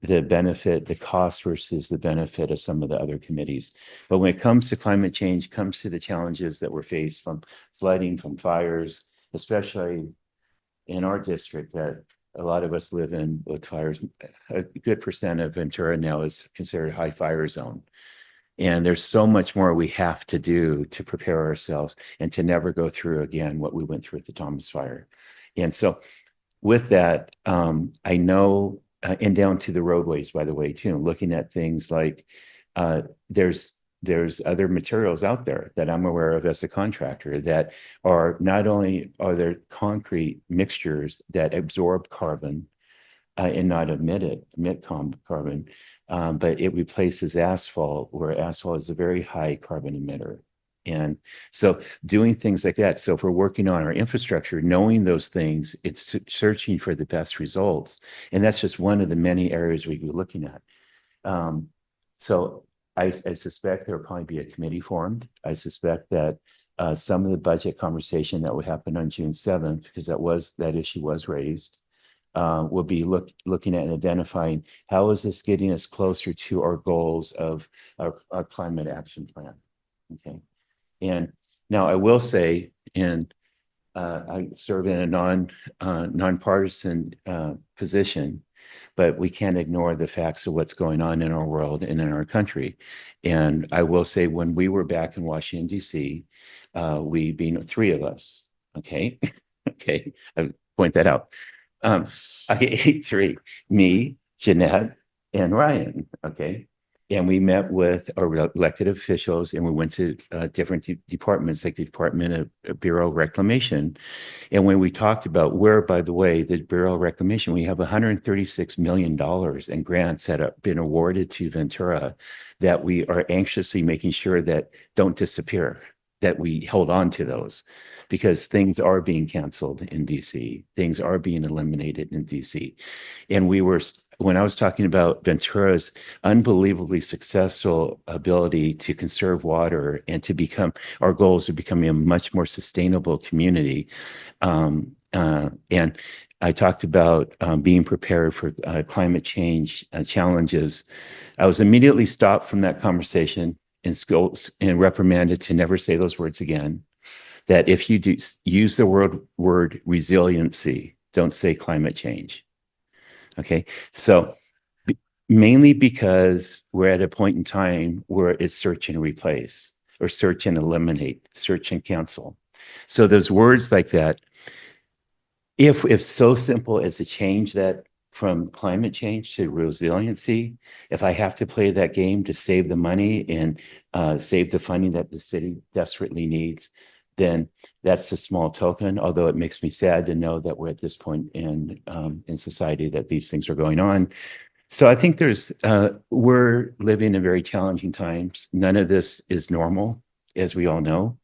the benefit, the cost versus the benefit of some of the other committees. But when it comes to climate change, comes to the challenges that we're faced from flooding, from fires, especially in our district that a lot of us live in with fires. A good percent of Ventura now is considered a high fire zone. And there's so much more we have to do to prepare ourselves and to never go through again what we went through at the Thomas Fire. And so with that, I know, and down to the roadways, by the way, too, looking at things like there's other materials out there that I'm aware of as a contractor that are not only are there concrete mixtures that absorb carbon and not emit carbon, but it replaces asphalt, where asphalt is a very high carbon emitter. And so doing things like that. So if we're working on our infrastructure, knowing those things, it's searching for the best results. And that's just one of the many areas we could be looking at. So I suspect there will probably be a committee formed. I suspect that some of the budget conversation that will happen on June 7th, because that issue was raised, will be looking at and identifying how is this getting us closer to our goals of our climate action plan. Okay. And now I will say, and I serve in a nonpartisan position, but we can't ignore the facts of what's going on in our world and in our country. And I will say, when we were back in Washington, D.C., we being three of us, okay, okay, I point that out. I ate three, me, Jeanette, and Ryan, okay. And we met with our elected officials, and we went to different departments, like the Department of Bureau of Reclamation. And when we talked about where, by the way, the Bureau of Reclamation, we have $136 million in grants that have been awarded to Ventura that we are anxiously making sure that don't disappear, that we hold on to those, because things are being canceled in DC. Things are being eliminated in DC. And when I was talking about Ventura's unbelievably successful ability to conserve water and to become, our goals of becoming a much more sustainable community. And I talked about being prepared for climate change challenges. I was immediately stopped from that conversation and reprimanded to never say those words again. That if you do use the word resiliency, don't say climate change. Okay, so mainly because we're at a point in time where it's search and replace, or search and eliminate, search and cancel. So those words like that, if so simple as to change that from climate change to resiliency, if I have to play that game to save the money and save the funding that the city desperately needs, then that's a small token, although it makes me sad to know that we're at this point in society that these things are going on. So I think we're living in very challenging times. None of this is normal, as we all know,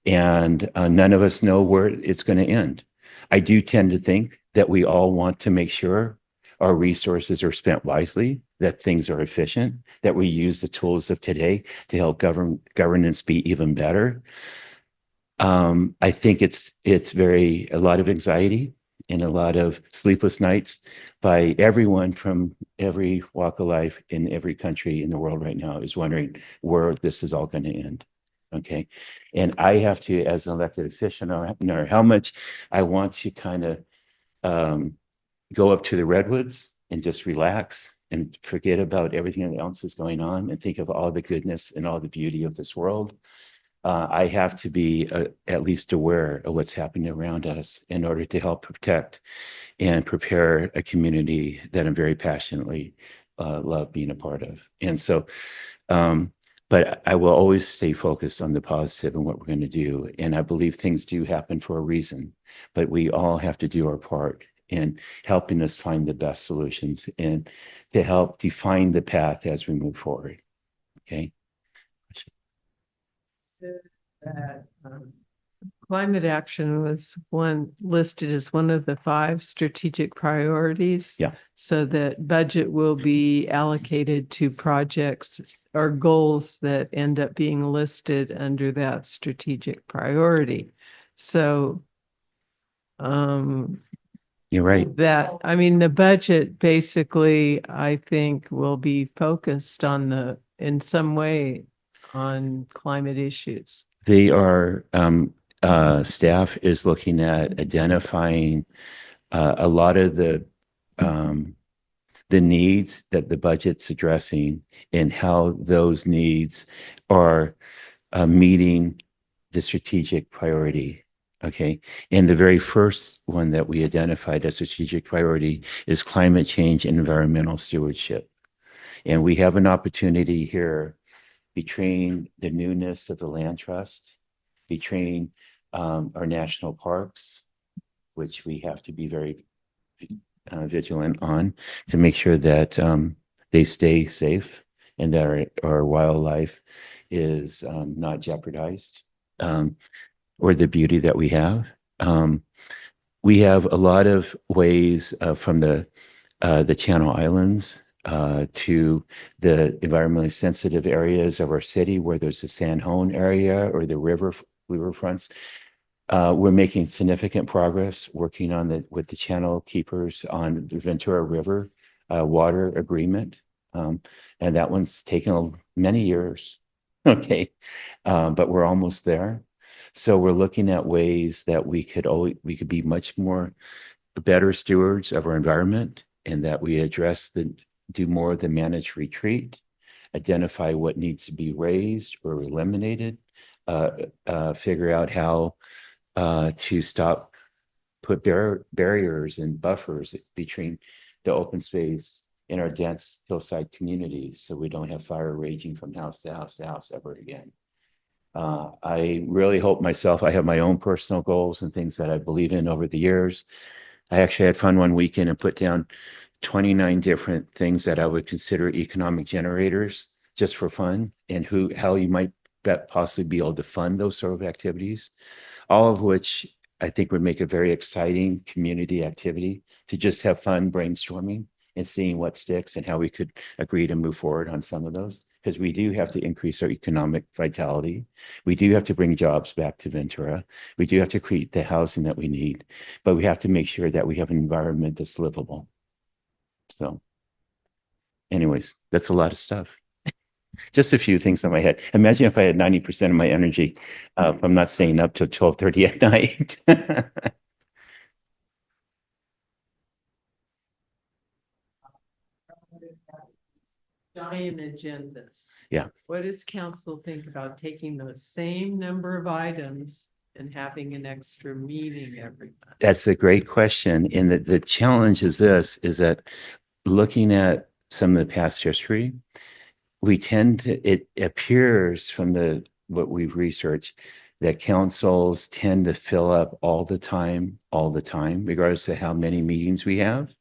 and none of us know where it's going to end. I do tend to think that we all want to make sure our resources are spent wisely, that things are efficient, that we use the tools of today to help governance be even better. I think it's a lot of anxiety and a lot of sleepless nights by everyone from every walk of life in every country in the world right now is wondering where this is all going to end. Okay. And I have to, as an elected official, know how much I want to kind of go up to the redwoods and just relax and forget about everything else that's going on and think of all the goodness and all the beauty of this world. I have to be at least aware of what's happening around us in order to help protect and prepare a community that I'm very passionately love being a part of. And so, but I will always stay focused on the positive and what we're going to do. And I believe things do happen for a reason, but we all have to do our part in helping us find the best solutions and to help define the path as we move forward. Okay. That climate action was listed as one of the 5 strategic priorities. Yeah. So that budget will be allocated to projects or goals that end up being listed under that strategic priority. So you're right. The budget basically, I think, will be focused in some way on climate issues. They are, staff is looking at identifying a lot of the needs that the budget's addressing and how those needs are meeting the strategic priority. Okay. And the very first one that we identified as strategic priority is climate change and environmental stewardship. And we have an opportunity here between the newness of the land trust, between our national parks, which we have to be very vigilant on to make sure that they stay safe and that our wildlife is not jeopardized, or the beauty that we have. We have a lot of ways from the Channel Islands to the environmentally sensitive areas of our city where there's a San Juan area or the riverfronts. We're making significant progress working on with the channel keepers on the Ventura River water agreement. And that one's taken many years. Okay. But we're almost there. So we're looking at ways that we could be much more better stewards of our environment, and that we do more of the managed retreat, identify what needs to be raised or eliminated, figure out how to put barriers and buffers between the open space in our dense hillside communities so we don't have fire raging from house to house to house ever again. I really hope myself, I have my own personal goals and things that I believe in over the years. I actually had fun one weekend and put down 29 different things that I would consider economic generators just for fun, and how you might possibly be able to fund those sort of activities, all of which I think would make a very exciting community activity to just have fun brainstorming and seeing what sticks and how we could agree to move forward on some of those. Because we do have to increase our economic vitality. We do have to bring jobs back to Ventura. We do have to create the housing that we need, but we have to make sure that we have an environment that's livable. So anyways, that's a lot of stuff. Just a few things in my head. Imagine if I had 90% of my energy, if I'm not staying up till 12:30 at night. Giant agendas. Yeah. What does council think about taking those same number of items and having an extra meeting every month? That's a great question. And the challenge is this, is that looking at some of the past history, we tend to, it appears from what we've researched, that councils tend to fill up all the time, regardless of how many meetings we have.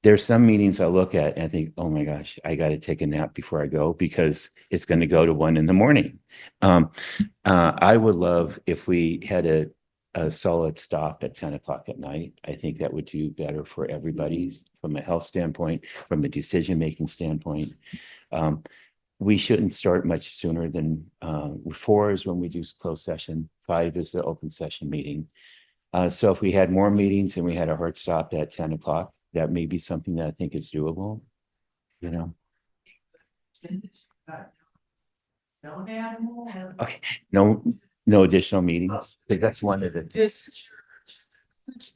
There's some meetings I look at and I think, oh my gosh, I got to take a nap before I go because it's going to go to 1 a.m. I would love if we had a solid stop at 10 o'clock at night. I think that would do better for everybody from a health standpoint, from a decision-making standpoint. We shouldn't start much sooner than 4 is when we do closed session. 5 is the open session meeting. So if we had more meetings and we had a hard stop at 10 o'clock, that may be something that I think is doable, you know? Okay, no additional meetings. That's one of the. Just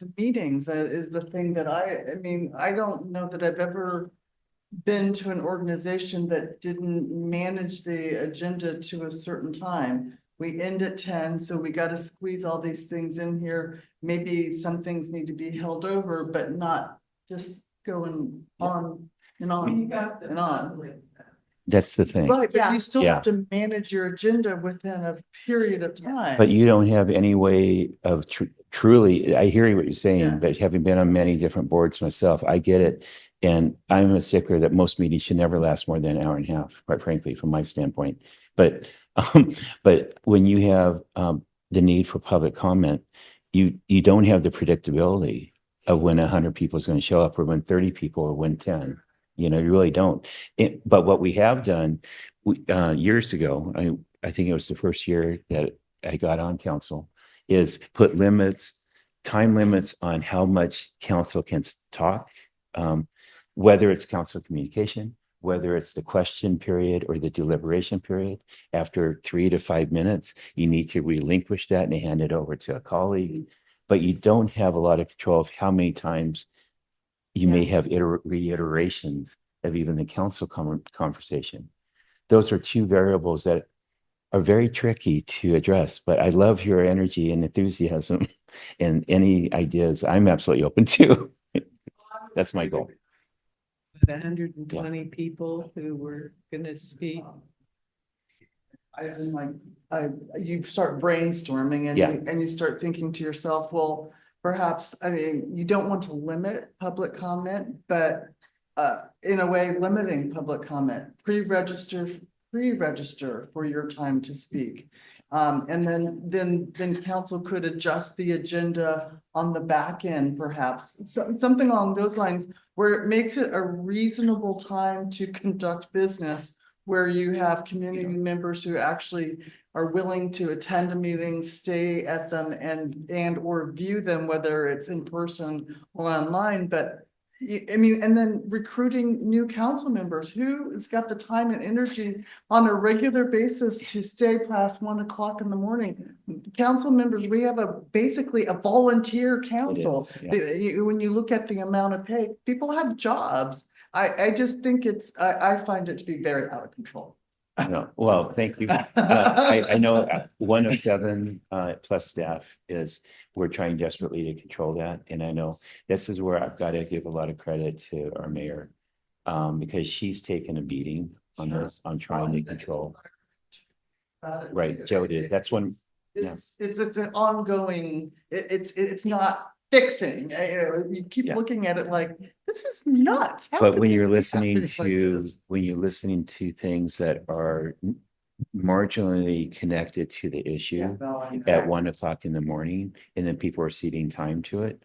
the meetings is the thing that I mean, I don't know that I've ever been to an organization that didn't manage the agenda to a certain time. We end at 10, so we got to squeeze all these things in here. Maybe some things need to be held over, but not just going on and on and on. That's the thing. Right, but you still Yeah. have to manage your agenda within a period of time. But you don't have any way of truly, I hear what you're saying, Yeah. but having been on many different boards myself, I get it. And I'm a stickler that most meetings should never last more than an hour and a half, quite frankly, from my standpoint. But when you have the need for public comment, you don't have the predictability of when 100 people is going to show up, or when 30 people, or when 10. You know, you really don't. But what we have done years ago, I think it was the first year that I got on council, is put time limits on how much council can talk, whether it's council communication, whether it's the question period or the deliberation period. After 3 to 5 minutes, you need to relinquish that and hand it over to a colleague. But you don't have a lot of control of how many times you may have reiterations of even the council conversation. Those are two variables that are very tricky to address, but I love your energy and enthusiasm and any ideas I'm absolutely open to. That's my goal. 120 people who were going to speak. You start brainstorming and Yeah. and you start thinking to yourself, well, perhaps, I mean, you don't want to limit public comment, but in a way, limiting public comment, pre-register for your time to speak. And then council could adjust the agenda on the back end, perhaps, something along those lines, where it makes it a reasonable time to conduct business, where you have community members who actually are willing to attend a meeting, stay at them and or view them, whether it's in person or online. But I mean, and then recruiting new council members, who has got the time and energy on a regular basis to stay past 1 o'clock in the morning. Council members, we have basically a volunteer council. When you look at the amount of pay, people have jobs. I just think I find it to be very out of control. No, well, thank you. I know 107 plus staff we're trying desperately to control that. And I know this is where I've got to give a lot of credit to our mayor. Because she's taken a beating on this, on trying to control. Right, Joe did. That's one. It's an ongoing, it's not fixing, you keep Yeah. looking at it like, this is nuts. How But could when this you're be listening happening like to, this? when you're listening to things that are marginally connected to the issue No, at exactly. 1 o'clock in the morning, and then people are ceding time to it.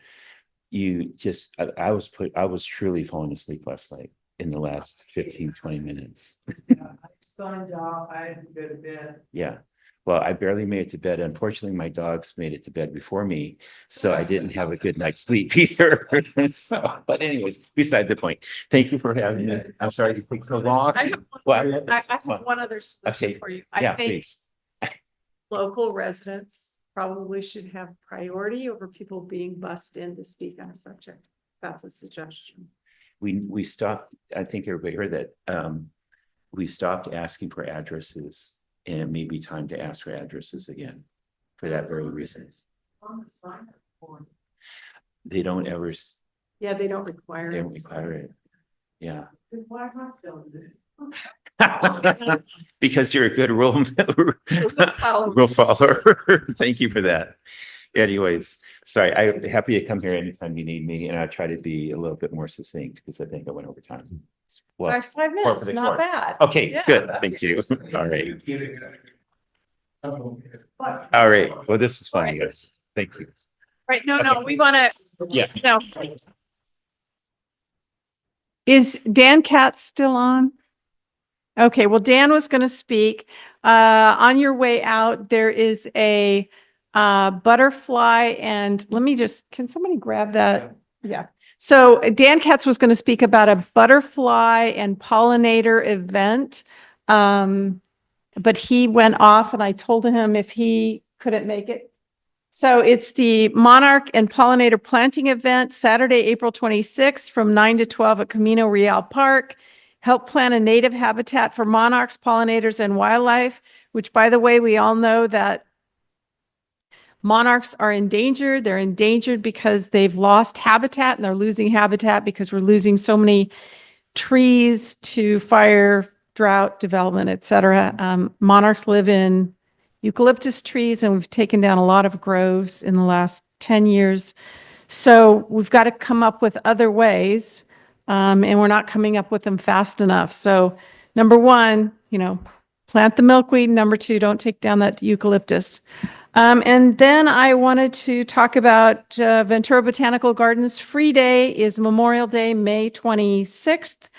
You just, I was truly falling asleep last night in the last 15, 20 minutes. I signed off, I had to go to bed. Yeah. Well, I barely made it to bed. Unfortunately, my dogs made it to bed before me, so I didn't have a good night's sleep either. So, but anyways, beside the point. Thank you for having me. I'm sorry it took so long. I have Well, I have one other solution Okay. for you. Yeah, I think please. local residents probably should have priority over people being bussed in to speak on a subject. That's a suggestion. We stopped, I think everybody heard that. We stopped asking for addresses, and it may be time to ask for addresses again for that very reason. On the sign up form. They don't ever, Yeah, they don't require they it. don't require it. Yeah. Then why not fill it? Because you're a good rule follower. rule follower. Thank you for that. Anyways, sorry, I'm happy to come here anytime you need me, and I'll try to be a little bit more succinct because I think I went over time. Well, By 5 for minutes, the not course. bad. Okay, Yeah. good. Thank you. All right. All right. Well, this was fun, you guys. Thank you. Right, no, Okay. we want to, Yeah. no. Is Dan Katz still on? Okay, well, Dan was going to speak. On your way out, there is a butterfly, and let me just, can somebody grab that? Yeah. So Dan Katz was going to speak about a butterfly and pollinator event. But he went off and I told him if he couldn't make it. So it's the Monarch and Pollinator Planting Event, Saturday, April 26th from 9 to 12 at Camino Real Park. Help plant a native habitat for monarchs, pollinators, and wildlife, which, by the way, we all know that monarchs are endangered. They're endangered because they've lost habitat, and they're losing habitat because we're losing so many trees to fire, drought, development, et cetera. Monarchs live in eucalyptus trees, and we've taken down a lot of groves in the last 10 years. So we've got to come up with other ways, and we're not coming up with them fast enough. So number one, plant the milkweed. Number two, don't take down that eucalyptus. And then I wanted to talk about Ventura Botanical Gardens. Free Day is Memorial Day, May 26th.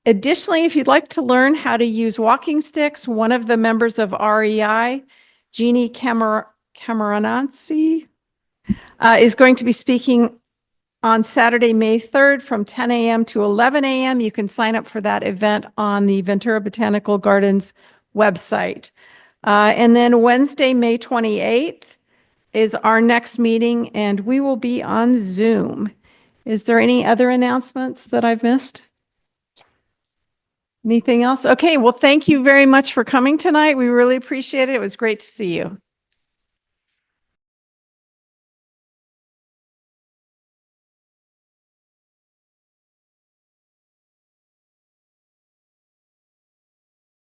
Additionally, if you'd like to learn how to use walking sticks, one of the members of REI, Jeannie Cameronancy, is going to be speaking on Saturday, May 3rd from 10 a.m. to 11 a.m. You can sign up for that event on the Ventura Botanical Gardens website. And then Wednesday, May 28th is our next meeting, and we will be on Zoom. Is there any other announcements that I've missed? Anything else? Okay, well, thank you very much for coming tonight. We really appreciate it. It was great to see you.